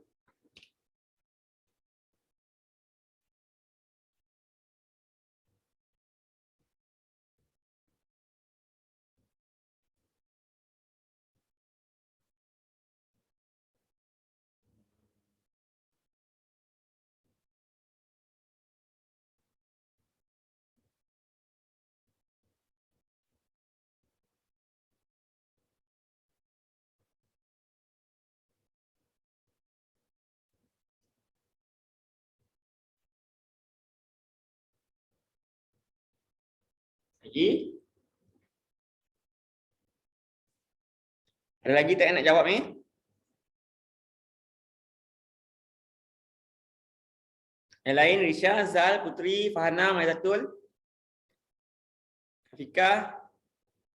Lagi? Ada lagi tak yang nak jawab ni? Yang lain, Risha, Zal, Putri, Fahana, Maizatul, Afika,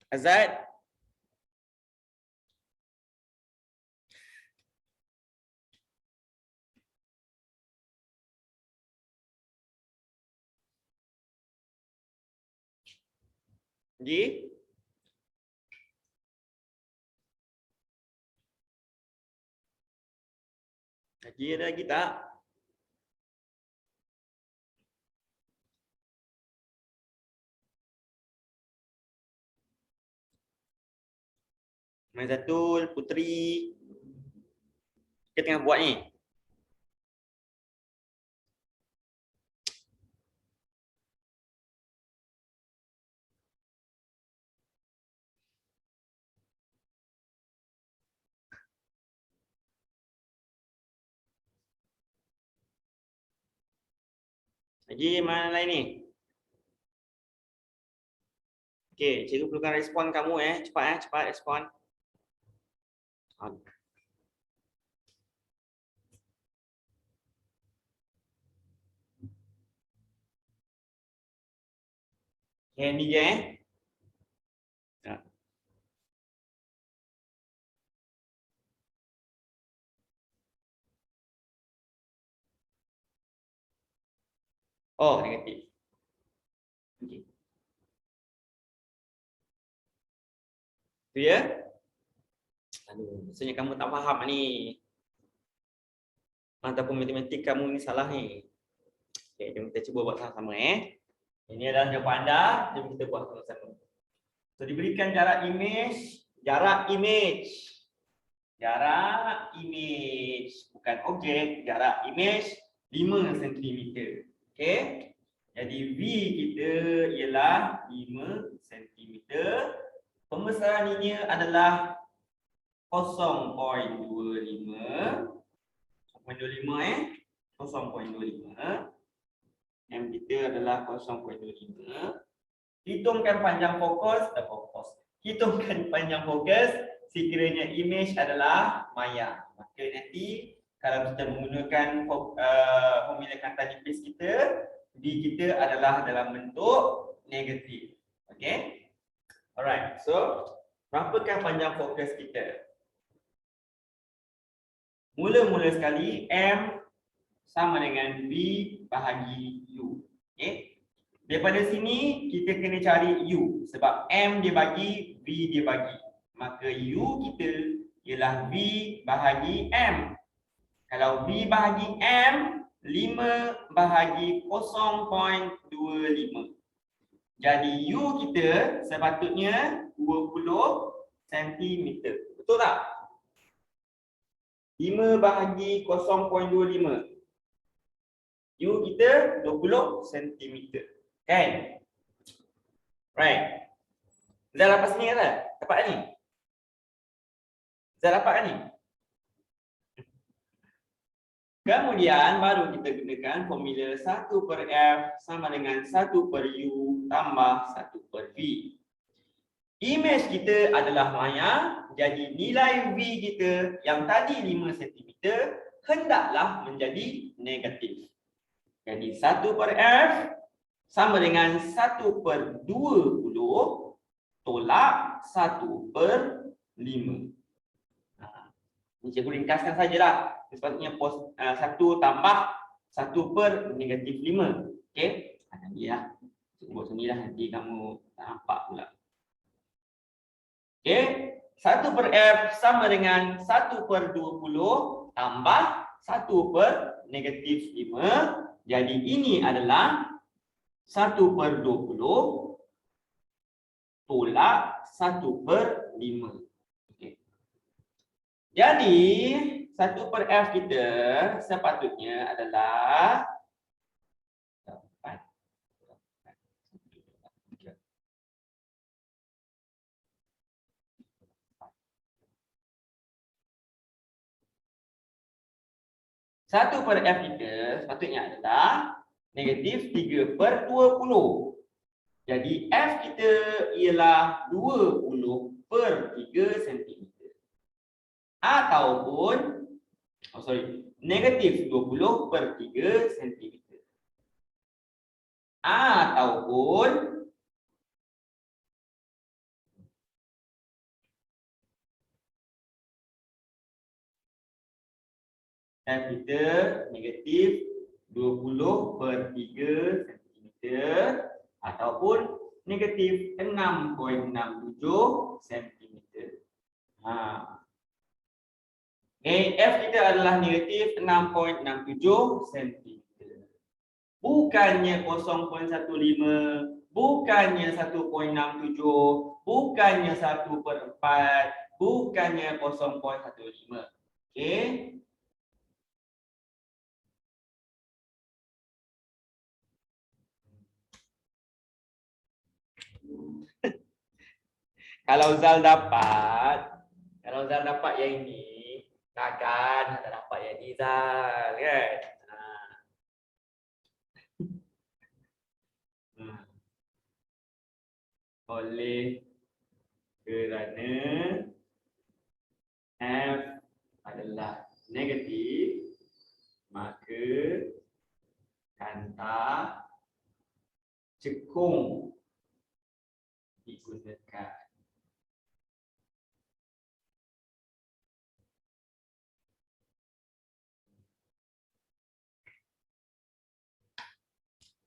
Azad. Lagi? Lagi ada lagi tak? Maizatul, Putri. Kita tengah buat ni. Lagi mana lain ni? Okey, cikgu perlukan respon kamu cepat cepat respon. Okay, ni je Ya. Oh, negatif. Okey. Itu ya? Aduh, maksudnya kamu tak faham ni. Ataupun matematik kamu ni salah ni. Okey, jom kita cuba buat sama-sama Ini adalah jawapan anda, jom kita buat sama-sama. So diberikan jarak image, jarak bukan objek, jarak image 5 cm. Okey. Jadi V kita ialah 5 cm. Pembesarannya adalah 0.25 0.25 M kita adalah 0.25. Hitungkan panjang fokus, hitungkan panjang fokus sekiranya image adalah maya. Maka nanti kalau kita menggunakan formula kata nipis kita, V kita adalah dalam bentuk negatif. Okey. Alright. So, berapakah panjang fokus kita? Mula-mula sekali M sama dengan V bahagi U. Okey. Daripada sini kita kena cari U sebab M dia bagi, V dia bagi. Maka U kita ialah V bahagi M. Kalau V bahagi M, 5 bahagi 0.25. Jadi U kita sepatutnya 20 cm. Betul tak? 5 bahagi 0.25. U kita 20 cm. Kan? Right. Zal dapat sini kan? Dapat ni? Zal dapat kan ni? Kemudian baru kita gunakan formula 1/F sama dengan 1/U tambah 1/V. Image kita adalah maya, jadi nilai V kita yang tadi 5 cm hendaklah menjadi negatif. Jadi 1/F sama dengan 1/20 tolak 1/5. Ini cikgu ringkaskan sajalah. Sepatutnya 1 tambah 1/-5. Okey? Nanti lah. Cikgu buat sini lah. Nanti kamu tak nampak pula. Okey? 1/F sama dengan 1/20 tambah 1/-5. Jadi ini adalah 1/20 tolak 1/5. Okay. Jadi 1/F kita sepatutnya adalah 1/F kita sepatutnya adalah negatif 3/20. Jadi F kita ialah 20 per 3 cm. Ataupun, negatif 20 per 3 cm. Ataupun F kita negatif 20 per 3 cm ataupun negatif 6,67 cm. F kita adalah negatif 6,67 cm. Bukannya 0,15, bukannya 1,67, bukannya 1/4, bukannya 0,15. Okey. Kalau Zal dapat yang ini, takkan tak dapat yang ni Zal, kan? Oleh kerana F adalah negatif, maka kanta cekung digunakan.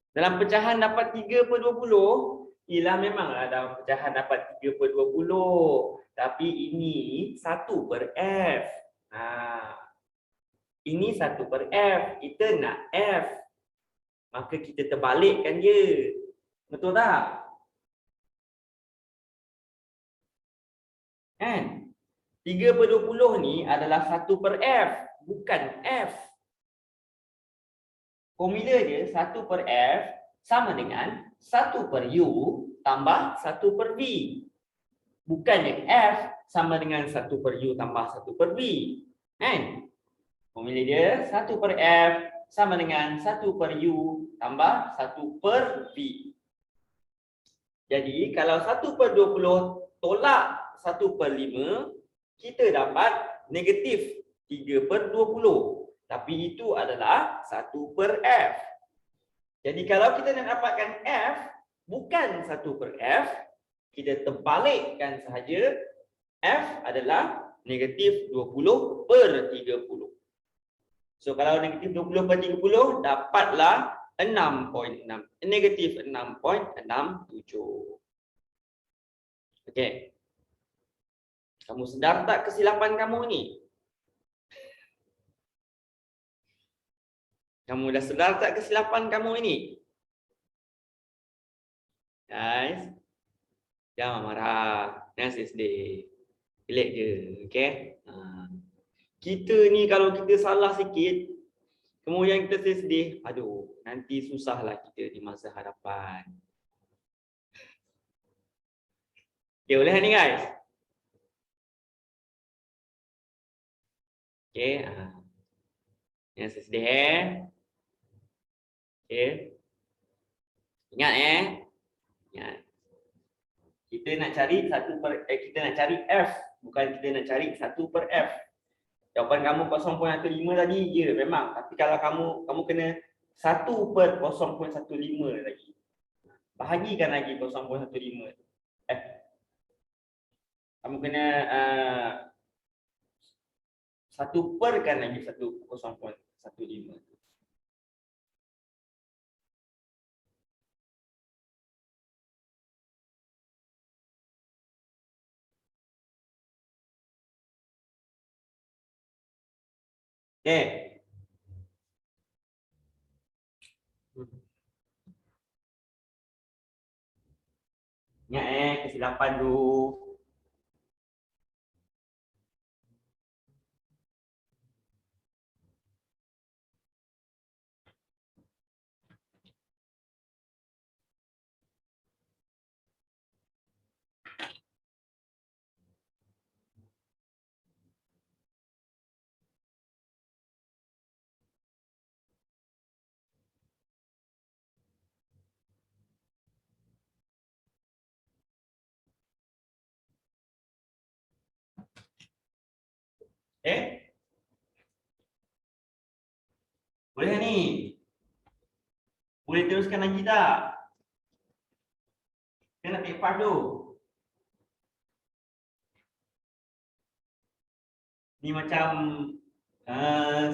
Dalam pecahan dapat 3/20, ialah memanglah dalam pecahan dapat 3/20. Tapi ini 1/F. Ini 1/F. Kita nak F. Maka kita terbalikkan dia. Betul tak? Kan? 3/20 ni adalah 1/F. Bukan F. Formula dia 1/F sama dengan 1/U tambah 1/V. Bukannya F sama dengan 1/U tambah 1/V. Kan? Formula dia 1/F sama dengan 1/U tambah 1/V. Jadi kalau 1/20 tolak 1/5, kita dapat negatif 3/20. Tapi itu adalah 1/F. Jadi kalau kita nak dapatkan F bukan 1/F, kita terbalikkan sahaja. F adalah negatif 20/30. So kalau negatif 20/30 dapatlah 6,6, negatif 6,67. Okey. Kamu sedar tak kesilapan kamu ni? Kamu dah sedar tak kesilapan kamu ini? Guys, jangan marah. Jangan sedih. Relax je, okey? Kita ni kalau kita salah sikit, kemudian kita sedih, aduh, nanti susahlah kita di masa hadapan. Okey, boleh ni guys? Okey, jangan sedih Okey. Ingat Ingat. Kita nak cari kita nak cari F, bukan kita nak cari 1/F. Jawapan kamu 0.15 tadi, ya memang. Tapi kalau kamu kena 1/0.15 lagi. Bahagikan lagi 0.15. Kamu kena 1 kan lagi 0.15. Okey. Ingat kesilapan tu. Okay? Boleh ni? Boleh teruskan lagi tak? Kita nak take 5 tu. Ni macam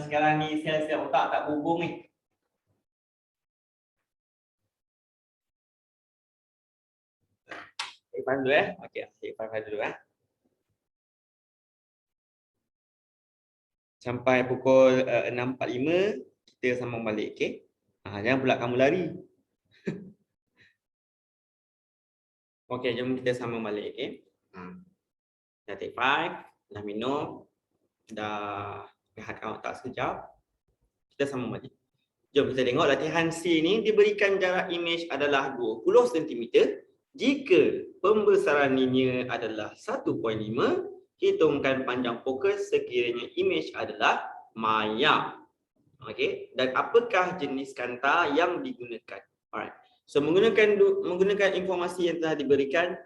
sekarang ni sel-sel otak tak berhubung ni. Take 5 dulu Okey, take 5 dulu Sampai pukul 6.45 kita sambung balik, okey? Jangan pula kamu lari. Okey, jom kita sambung balik, okey? Dah take 5, dah minum, dah rehatkan otak sekejap. Kita sambung balik. Jom kita tengok latihan C ni diberikan jarak imej adalah 20 cm. Jika pembesaran linear adalah 1.5, hitungkan panjang fokus sekiranya imej adalah maya. Okey, dan apakah jenis kanta yang digunakan? Alright. So menggunakan informasi yang telah diberikan,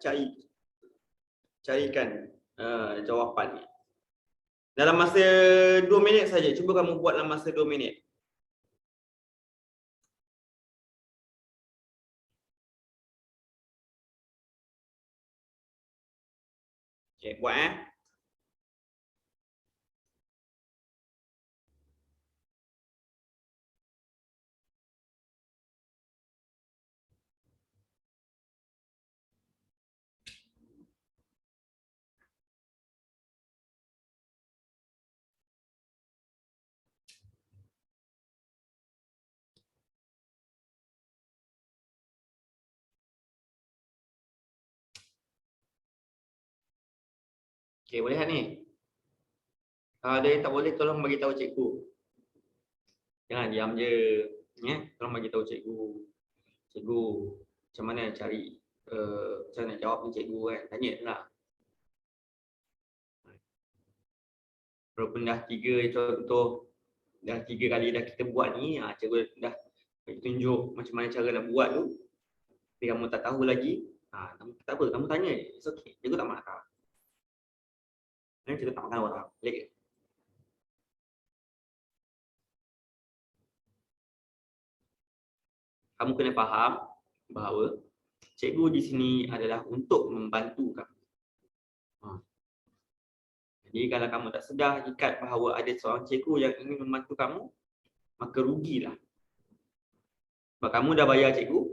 carikan jawapan ni. Dalam masa 2 minit saja. Cuba kamu buat dalam masa 2 minit. Okey, buat Okey, boleh tak ni? Kalau ada yang tak boleh, tolong bagi tahu cikgu. Jangan diam je. Tolong bagi tahu cikgu. Cikgu, macam mana cari macam mana jawab ni cikgu kan? Tanya lah. Walaupun dah 3 contoh, dah 3 kali dah kita buat ni, cikgu dah tunjuk macam mana cara nak buat tu. Tapi kamu tak tahu lagi, tak apa, kamu tanya je. It's okay. Cikgu tak marah. Cikgu tak marah orang. Boleh ke? Kamu kena faham bahawa cikgu di sini adalah untuk membantu kamu. Jadi kalau kamu tak sedar ikat bahawa ada seorang cikgu yang ingin membantu kamu, maka rugilah. Sebab kamu dah bayar cikgu,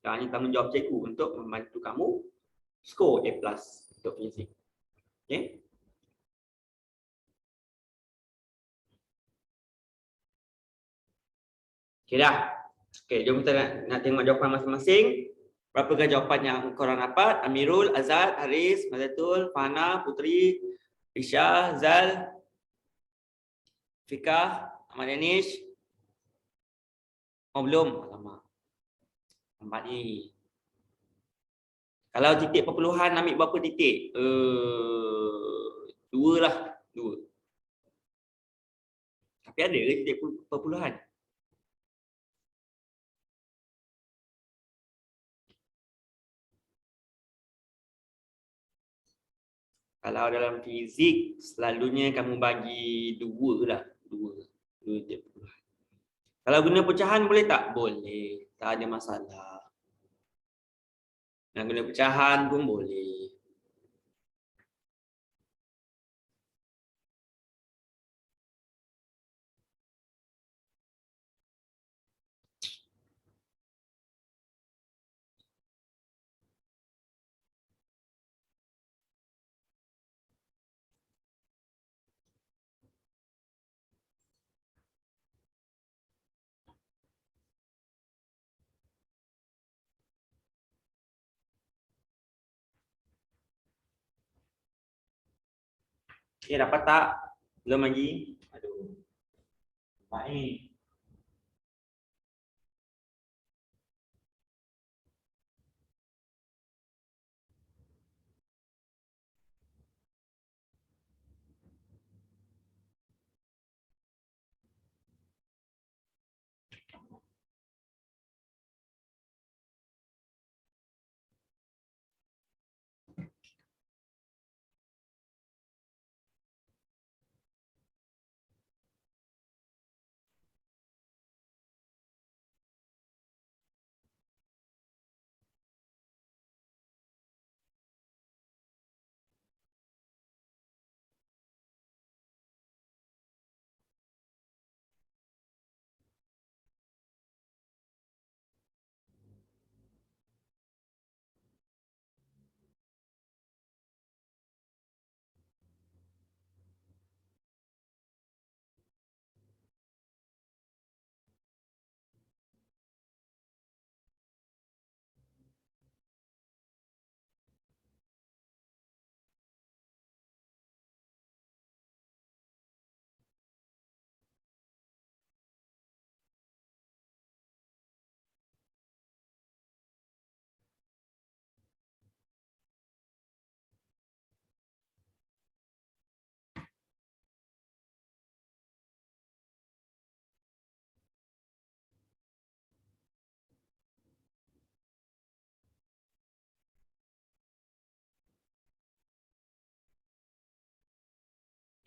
sekarang ni tanggungjawab cikgu untuk membantu kamu skor A+ untuk fizik. Okey? Okey dah. Okey, jom kita nak tengok jawapan masing-masing. Berapakah jawapan yang korang dapat? Amirul, Azad, Haris, Mazatul, Fahana, Putri, Isha, Zal, Fikah, Ahmad Danish. Oh belum. Alamak. Lambat ni. Kalau titik perpuluhan ambil berapa titik? 2 lah. 2. Tapi ada ke titik perpuluhan? Kalau dalam fizik, selalunya kamu bagi 2 lah. 2 titik perpuluhan. Kalau guna pecahan boleh tak? Boleh. Tak ada masalah. Nak guna pecahan pun boleh. Okay, dapat tak? Belum lagi? Aduh. Baik.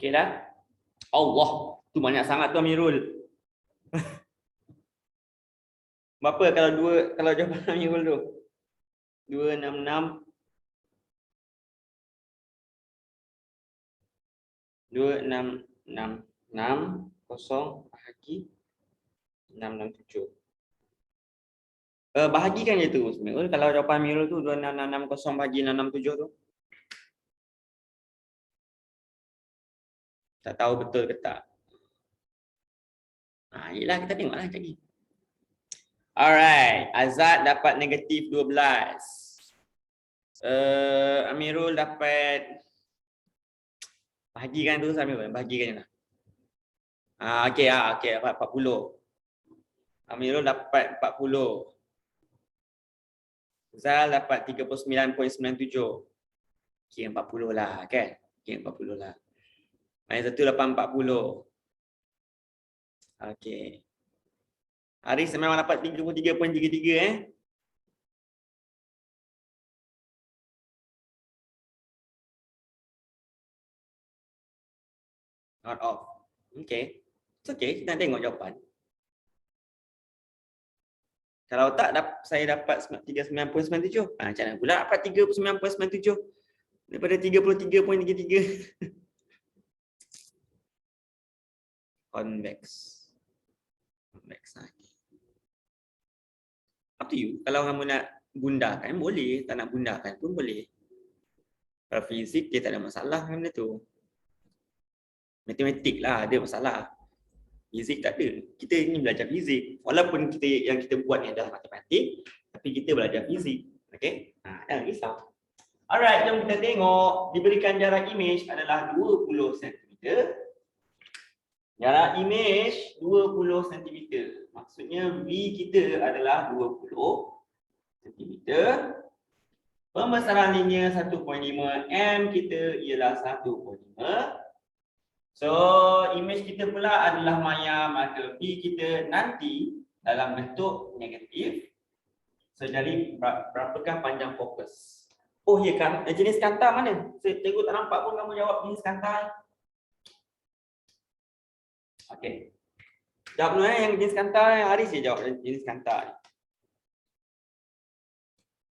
Okey dah. Allah, tu banyak sangat tu Amirul. Berapa kalau jawapan Amirul tu? 266 2666 bahagi 667. Bahagikan je tu Amirul. Kalau jawapan Amirul tu 26660 bahagi 667 tu. Tak tahu betul ke tak. Yelah kita tengoklah sekejap lagi. Alright, Azad dapat negatif 12. Amirul dapat bahagikan tu Amirul, bahagikan je lah. Okey dapat 40. Amirul dapat 40. Zal dapat 39.97. Okey 40 lah kan? Okey 40 lah. Yang satu dapat 40. Okey. Haris memang dapat 33.33 Not off. Okey. It's okay, kita nak tengok jawapan. Kalau tak saya dapat 39.97. Macam mana pula dapat 39.97 daripada 33.33? Convex. Up to you. Kalau kamu nak bundakan boleh, tak nak bundakan pun boleh. Kalau fizik dia tak ada masalah dengan benda tu. Matematik lah ada masalah. Fizik tak ada. Kita ni belajar fizik. Walaupun kita buat ni adalah matematik, tapi kita belajar fizik. Okey? Jangan risau. Alright, jom kita tengok. Diberikan jarak imej adalah 20 cm. Jarak imej 20 cm. Maksudnya V kita adalah 20 cm. Pembesaran linear 1.5, M kita ialah 1.5. So, imej kita pula adalah maya, maka V kita nanti dalam bentuk negatif. So, jadi berapakah panjang fokus? Oh ya kan, jenis kanta mana? Cikgu tak nampak pun kamu jawab jenis kanta. Okey. Jawab dulu yang jenis kanta, yang Haris je jawab jenis kanta.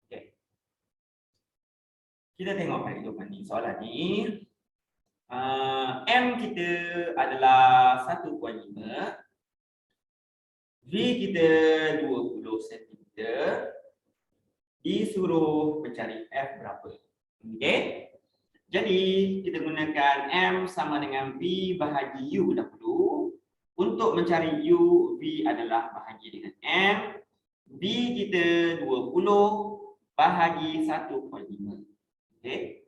Okey. Kita tengok pada jawapan ni. Soalan ni. M kita adalah 1.5. V kita 20 cm. Disuruh mencari F berapa. Okey. Jadi kita gunakan M sama dengan V bahagi U dahulu. Untuk mencari U, V adalah bahagi dengan M. V kita 20 bahagi 1.5. Okey.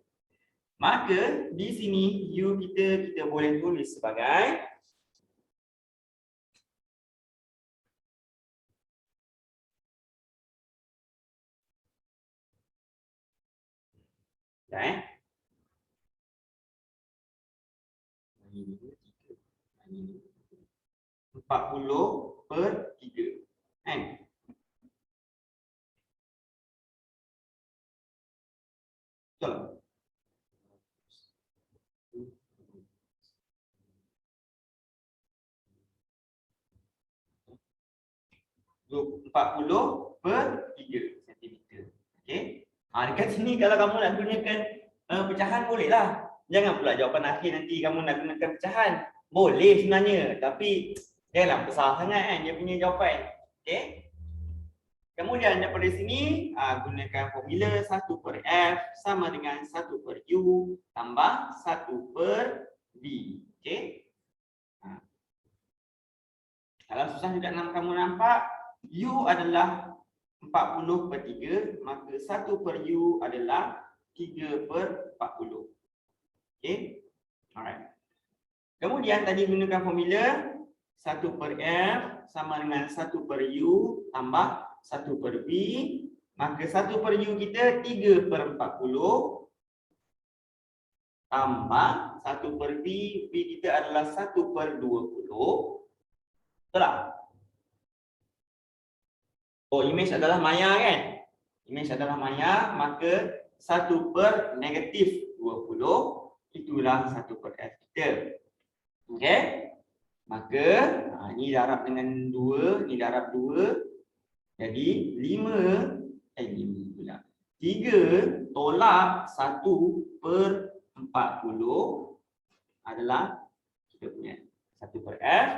Maka di sini U kita boleh tulis sebagai dah 40/3 kan? Betul. 40/3 cm. Okey. Dekat sini kalau kamu nak gunakan pecahan bolehlah. Jangan pula jawapan akhir nanti kamu nak gunakan pecahan. Boleh sebenarnya, tapi janganlah besar sangat kan dia punya jawapan. Okey. Kemudian daripada sini gunakan formula 1/f sama dengan 1/u tambah 1/v. Okey. Kalau susah juga kamu nampak, u adalah 40/3, maka 1/u adalah 3/40. Okey. Alright. Kemudian tadi gunakan formula 1/f sama dengan 1/u tambah 1/v, maka 1/u kita 3/40 tambah 1/v, v kita adalah 1/20. Betul tak? Oh, imej adalah maya kan? Imej adalah maya, maka 1/-20. itulah 1/f kita. Okey. Maka ni darab dengan 2, ni darab 2. Jadi 5 pula. 3 tolak 1/40 adalah kita punya 1/f.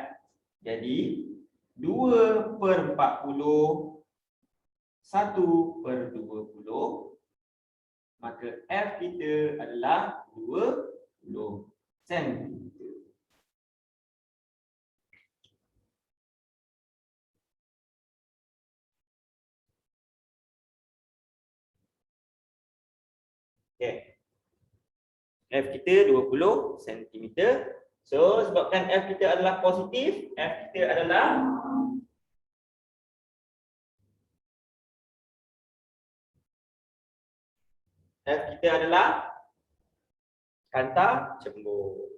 Jadi 2/40 1/20, maka F kita adalah 20 cm. Okay. F kita 20 cm. So sebabkan F kita adalah positif, F kita adalah kanta cembung.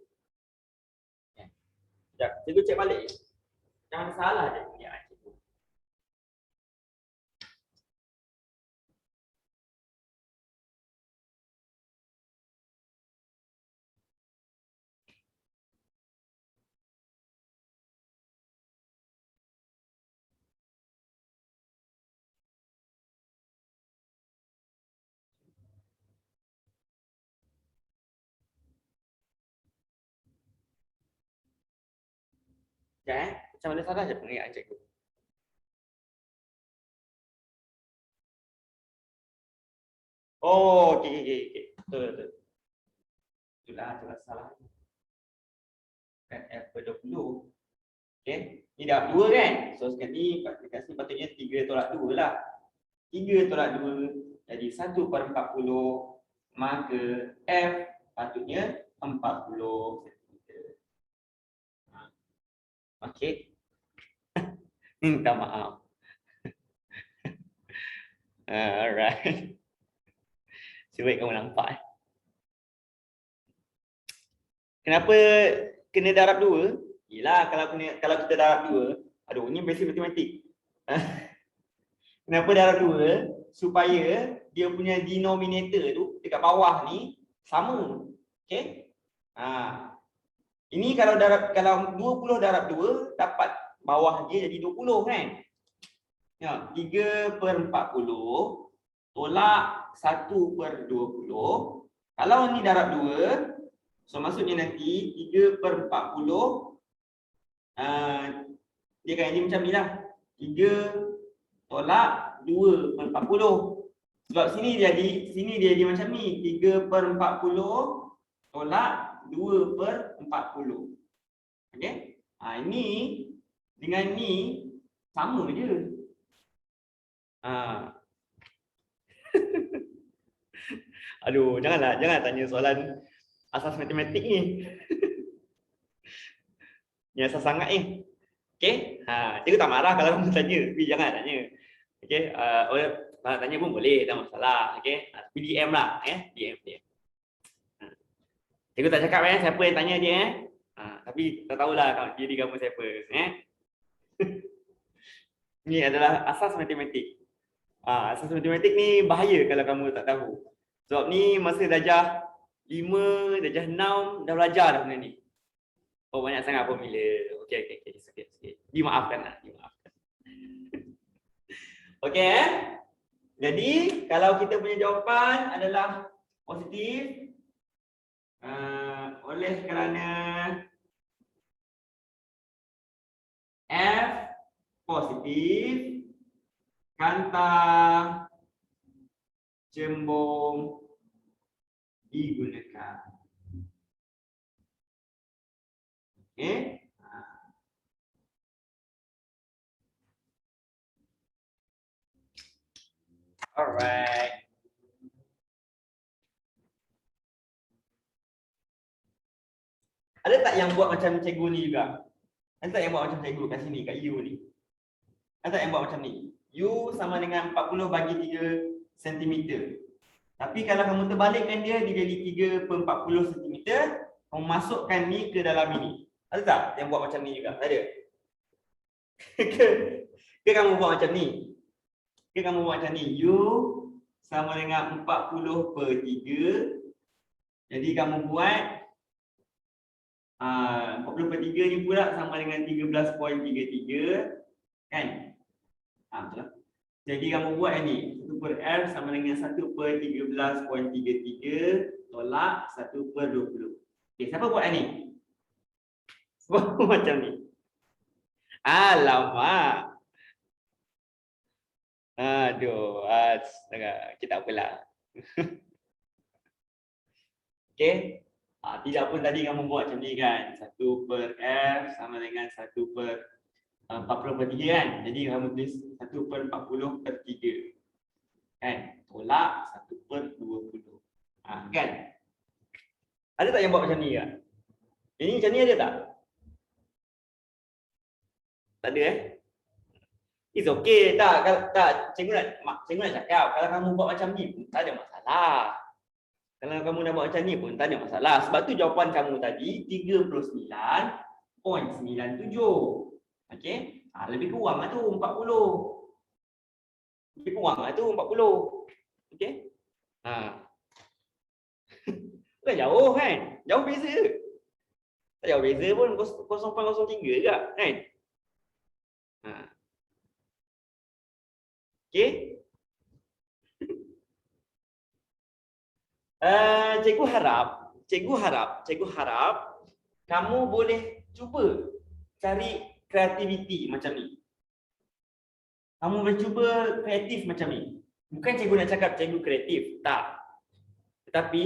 Sekejap, cikgu cek balik. Jangan salah je penggunaan cikgu. Sekejap macam mana salah je penggunaan cikgu. Oh, okey. Betul. Itulah salah. Kan F per 20. Okey. Ni dah 2 kan? So sekali aplikasi patutnya 3 tolak 2 lah. 3 tolak 2 jadi 1/40, maka F patutnya 40 cm. Okey. Minta maaf. Alright. Sebaik kamu nampak. Kenapa kena darab 2? Yelah kalau kita darab 2, aduh ni basic matematik. Kenapa darab 2? Supaya dia punya denominator tu dekat bawah ni sama. Okey? Ini kalau 20 darab 2 dapat bawah dia jadi 20 kan? Ya, 3/40 tolak 1/20. Kalau ni darab 2, so maksudnya nanti 3/40 dia akan jadi macam ni lah. 3 tolak 2/40. Sebab sini dia jadi macam ni. 3/40 tolak 2/40. Okey? Ini dengan ni sama je. Aduh, jangan tanya soalan asas matematik ni. Ni asas sangat ni. Okey? Cikgu tak marah kalau kamu tanya, tapi jangan tanya. Okey? Kalau tanya pun boleh, tak masalah. Okey? Tapi DM lah, DM. Cikgu tak cakap siapa yang tanya dia tapi tak tahulah diri kamu siapa, Ni adalah asas matematik. Asas matematik ni bahaya kalau kamu tak tahu. Sebab ni masa darjah 5, darjah 6 dah belajar dah benda ni. Oh, banyak sangat formula. Okey. Sikit. Dimaafkan. Okey. Jadi, kalau kita punya jawapan adalah positif, oleh kerana F positif, kanta cembung digunakan. Okey. Alright. Ada tak yang buat macam cikgu ni juga? Ada tak yang buat macam cikgu kat sini, kat U ni? Ada tak yang buat macam ni? U sama dengan 40 bagi 3 cm. Tapi kalau kamu terbalikkan dia jadi 3/40 cm, kamu masukkan ni ke dalam ini. Ada tak yang buat macam ni juga? Ada? Ke kamu buat macam ni? U sama dengan 40/3 Jadi kamu buat 40/3 ni pula sama dengan 13.33 kan? Betul lah. Jadi kamu buat ni 1/f sama dengan 1/13.33 tolak 1/20. Okay, siapa buat ni? Siapa macam ni? Alamak. Aduh, kita apalah. Okey. Tidak pun tadi kamu buat macam ni kan. 1/f sama dengan 1/40/3 kan. Jadi kamu tulis 1/40/3. Kan? Tolak 1/20. Kan? Ada tak yang buat macam ni ke? Ini macam ni ada tak? Tak ada It's okay. Tak. Cikgu nak cakap kalau kamu buat macam ni pun tak ada masalah. Kalau kamu nak buat macam ni pun tak ada masalah. Sebab tu jawapan kamu tadi 39.97. Okey? Lebih kurang lah tu 40. Lebih kurang lah tu 40. Okey? Bukan jauh kan? Jauh beza. Tak jauh beza pun 0.03 juga kan? Okey? Cikgu harap kamu boleh cuba cari kreativiti macam ni. Kamu boleh cuba kreatif macam ni. Bukan cikgu nak cakap cikgu kreatif, tak. Tetapi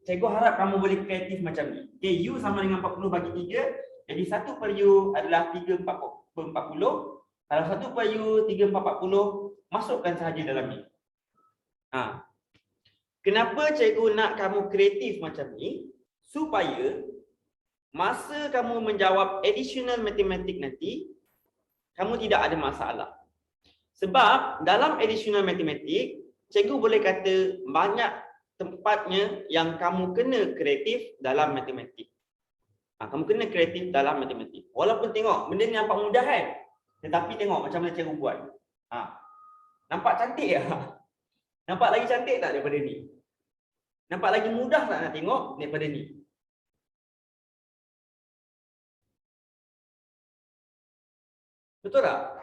cikgu harap kamu boleh kreatif macam ni. Okay, U sama dengan 40 bagi 3. Jadi 1/U adalah 3/40. Kalau 1/U 3/40, masukkan sahaja dalam ni. Kenapa cikgu nak kamu kreatif macam ni? Supaya masa kamu menjawab additional mathematics nanti, kamu tidak ada masalah. Sebab dalam additional mathematics, cikgu boleh kata banyak tempatnya yang kamu kena kreatif dalam matematik. Kamu kena kreatif dalam matematik. Walaupun tengok benda ni nampak mudah kan? Tetapi tengok macam mana cikgu buat. Nampak cantik tak? Nampak lagi cantik tak daripada ni? Nampak lagi mudah tak nak tengok daripada ni? Betul tak?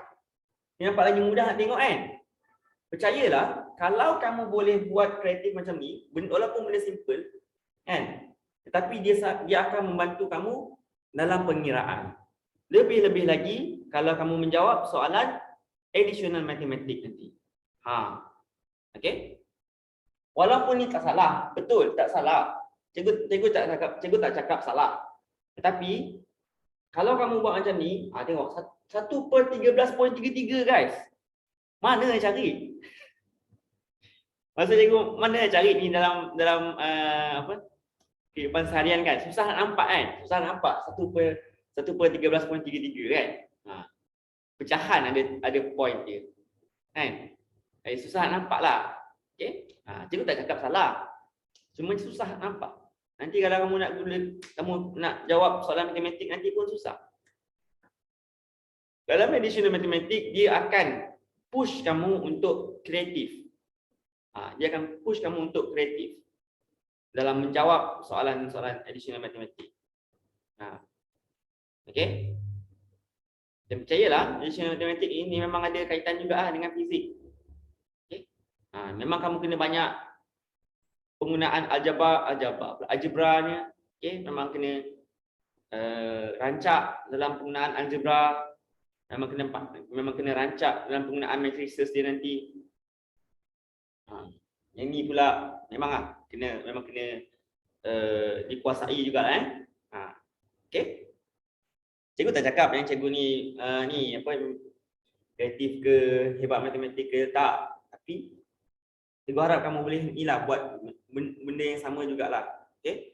Nampak lagi mudah nak tengok kan? Percayalah, kalau kamu boleh buat kreatif macam ni, walaupun benda simple, kan? Tetapi dia akan membantu kamu dalam pengiraan. Lebih-lebih lagi kalau kamu menjawab soalan additional mathematics nanti. Okey? Walaupun ni tak salah, betul, tak salah. Cikgu tak cakap salah. Tetapi kalau kamu buat macam ni, tengok 1/13.33 guys. Mana nak cari? Maksud cikgu, mana nak cari ni dalam kehidupan seharian kan? Susah nak nampak kan? Susah nak nampak 1/13.33 kan? Pecahan ada point dia. Kan? Susah nak nampak lah. Okey? Cikgu tak cakap salah. Cuma susah nak nampak. Nanti kalau kamu nak jawab soalan matematik nanti pun susah. Dalam additional matematik dia akan push kamu untuk kreatif. Dia akan push kamu untuk kreatif dalam menjawab soalan-soalan additional matematik. Okey? Dan percayalah, additional matematik ini memang ada kaitan juga dengan fizik. Okey? Memang kamu kena banyak penggunaan algebranya. Okey, memang kena rancak dalam penggunaan algebra. Memang kena rancak dalam penggunaan matrices dia nanti. Yang ni pula memang kena dikuasai juga Okey. Cikgu tak cakap yang cikgu ni kreatif ke, hebat matematik ke, tak. Tapi cikgu harap kamu boleh buat benda yang sama jugalah. Okey.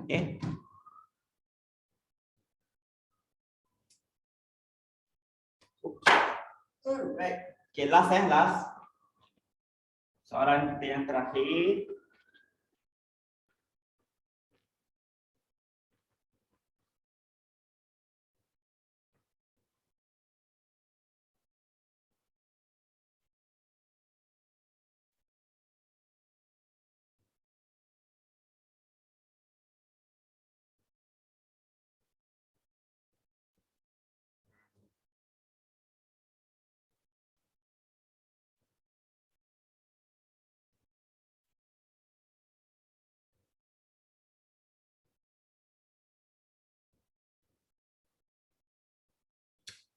Okay. Alright. Okay, last. Soalan kita yang terakhir.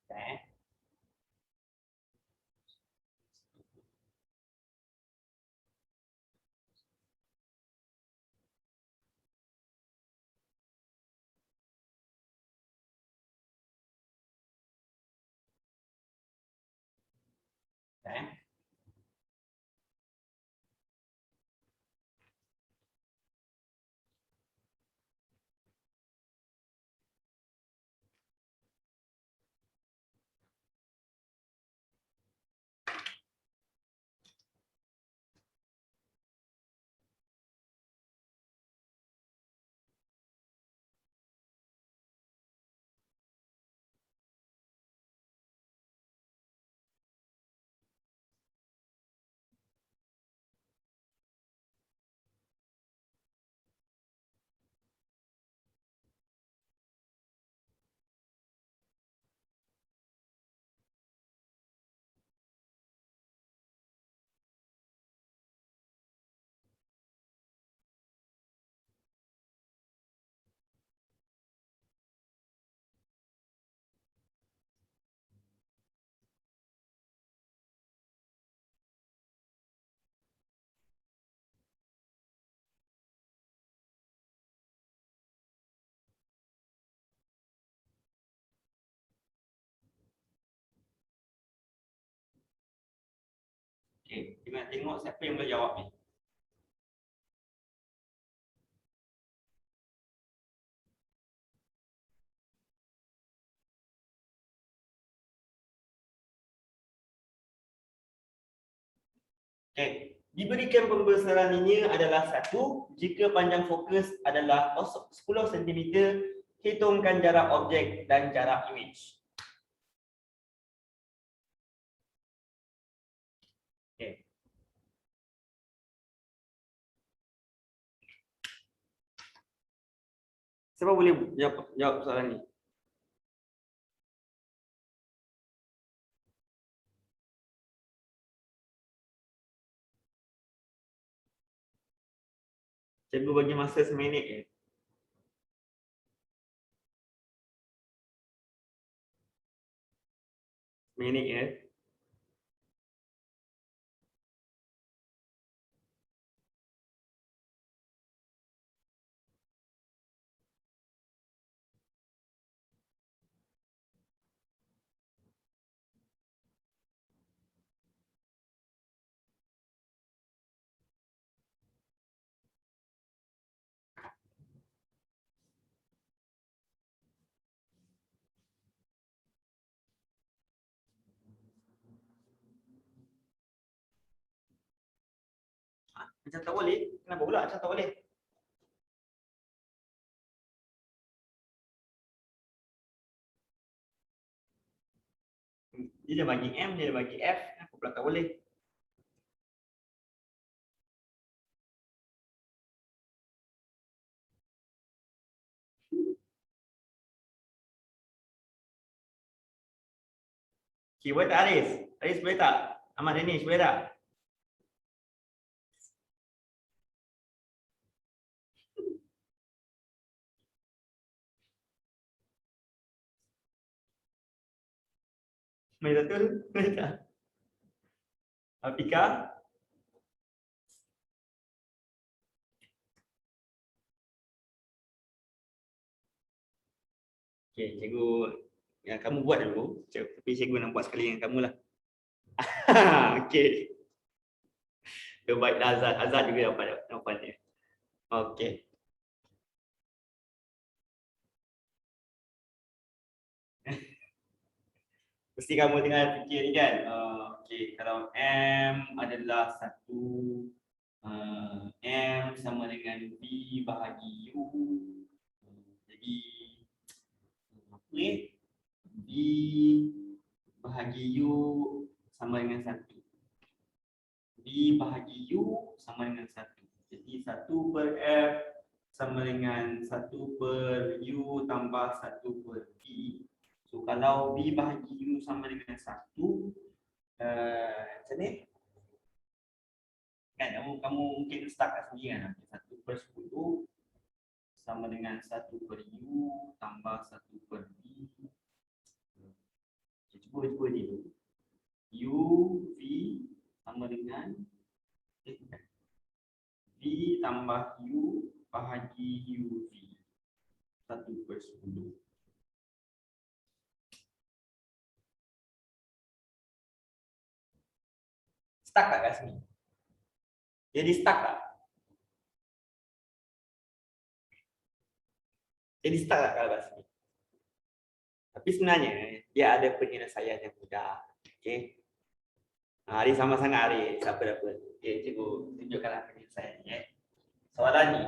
Okay. Okay. Okay, kita nak tengok siapa yang boleh jawab ni. Okay, diberikan pembesaran linear adalah 1 jika panjang fokus adalah 10 cm, hitungkan jarak objek dan jarak image. Okay. Siapa boleh jawab soalan ni? Cikgu bagi masa seminit je. Seminit je. Macam tak boleh? Kenapa pula macam tak boleh? Dia dah bagi M, dia dah bagi F, kenapa pula tak boleh? Okay, boleh tak Aris? Aris boleh tak? Ahmad Danish boleh tak? Main satu, boleh tak? Afika? Okay, cikgu yang kamu buat dulu, tapi cikgu nak buat sekali dengan kamu lah. Okay. Baiklah Azad, Azad juga dapat dia. Okay. Mesti kamu tengah fikir ni kan. Okey, kalau M adalah 1, M sama dengan V bahagi U. Jadi apa ni? V bahagi U sama dengan 1. V bahagi U sama dengan 1. Jadi 1 per F sama dengan 1 per U tambah 1 per V. So kalau V bahagi U sama dengan 1, macam ni? Kan kamu mungkin start kat sini kan. 1 per 10 sama dengan 1 per U tambah 1 per V. Cuba ni dulu. U, V sama dengan V tambah U bahagi UV 1 per 10. Stuck tak kat sini? Jadi stuck tak? Jadi stuck tak kat sini? Tapi sebenarnya dia ada penyelesaian yang mudah. Okey. Hari sama sangat hari. Siapa dapat? Okey, cikgu tunjukkanlah penyelesaian ni. Soalan ni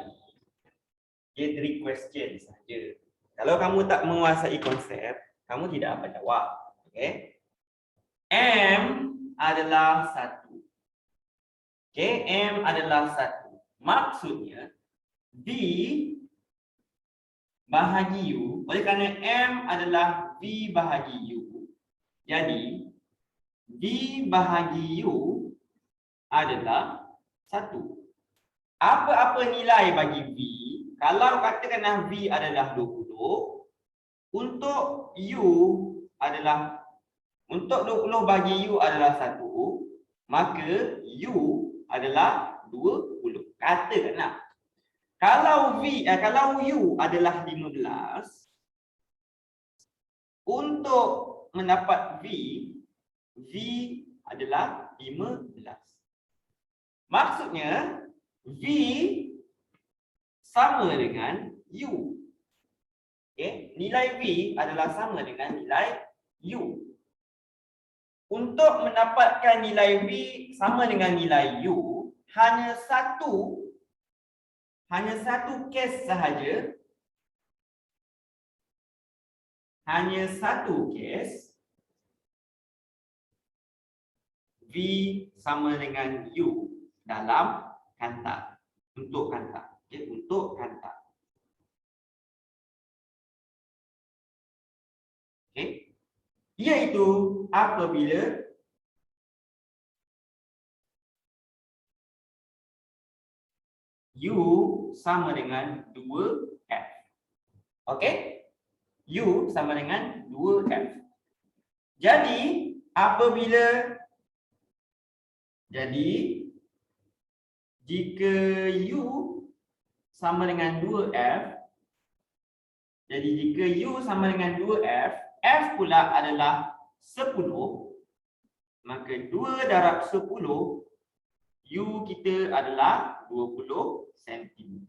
dia 3 question saja. Kalau kamu tak menguasai konsep, kamu tidak dapat jawab. Okey. M adalah 1. Okey, M adalah 1. Maksudnya V bahagi U, oleh kerana M adalah V bahagi U, jadi V bahagi U adalah 1. Apa-apa nilai bagi V, kalau katakanlah V adalah 20, untuk U adalah, untuk 20 bagi U adalah 1, maka U adalah 20. Katakanlah kalau U adalah 15, untuk mendapat V adalah 15. Maksudnya V sama dengan U. Okey, nilai V adalah sama dengan nilai U. Untuk mendapatkan nilai V sama dengan nilai U, hanya satu kes sahaja. Hanya satu kes V sama dengan U dalam kanta. Untuk kanta. Okay, untuk kanta. Okay. Iaitu apabila U sama dengan 2F. Okey? U sama dengan 2F. Jadi jika U sama dengan 2F, jadi jika U sama dengan 2F, F pula adalah 10, maka 2 darab 10, U kita adalah 20 cm.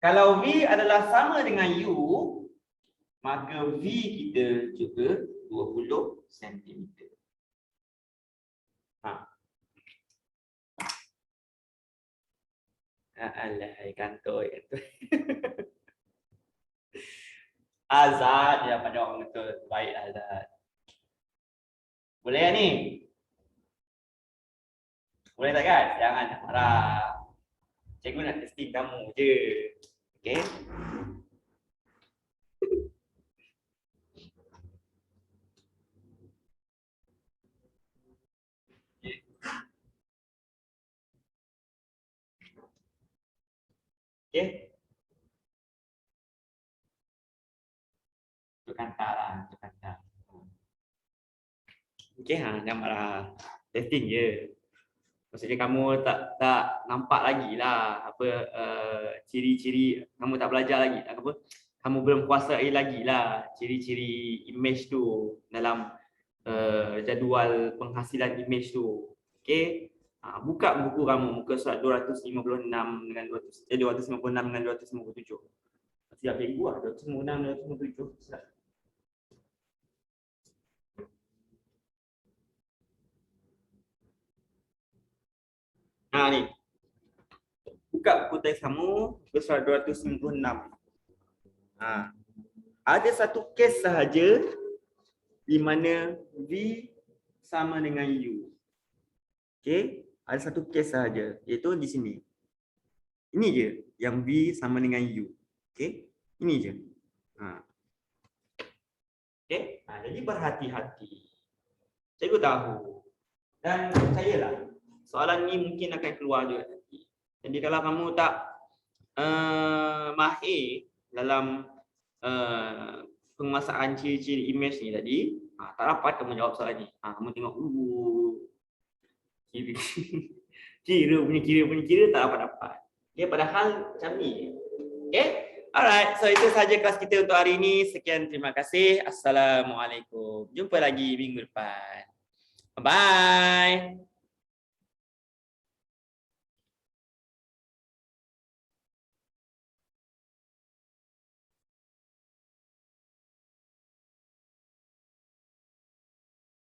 Kalau V adalah sama dengan U, maka V kita juga 20 cm. Alahai kantoi. Azad dia pada orang betul. Baik Azad. Boleh ni? Boleh tak guys? Jangan marah. Cikgu nak testing kamu je. Okey? Okey? Untuk kanta lah, untuk kanta. Okey, jangan marah. Testing je. Maksudnya kamu tak nampak lagi lah apa ciri-ciri, kamu tak belajar lagi apa, kamu belum kuasai lagi lah ciri-ciri image tu dalam jadual penghasilan image tu. Okey, buka buku kamu muka surat 256 dengan 256 dengan 257. Siap cikgu lah 256 257. Ni. Buka buku teks kamu, surat 296. Ada satu kes sahaja di mana V sama dengan U. Okey, ada satu kes sahaja, iaitu di sini. Ini je yang V sama dengan U. Okey, ini je. Okey, jadi berhati-hati. Cikgu tahu. Dan percayalah, soalan ni mungkin akan keluar juga nanti. Jadi kalau kamu tak mahir dalam penguasaan ciri-ciri image ni tadi, tak dapat kamu jawab soalan ni. Kamu tengok kira tak dapat. Okay, padahal macam ni. Okay, alright. So itu sahaja kelas kita untuk hari ini. Sekian, terima kasih. Assalamualaikum. Jumpa lagi minggu depan. Bye.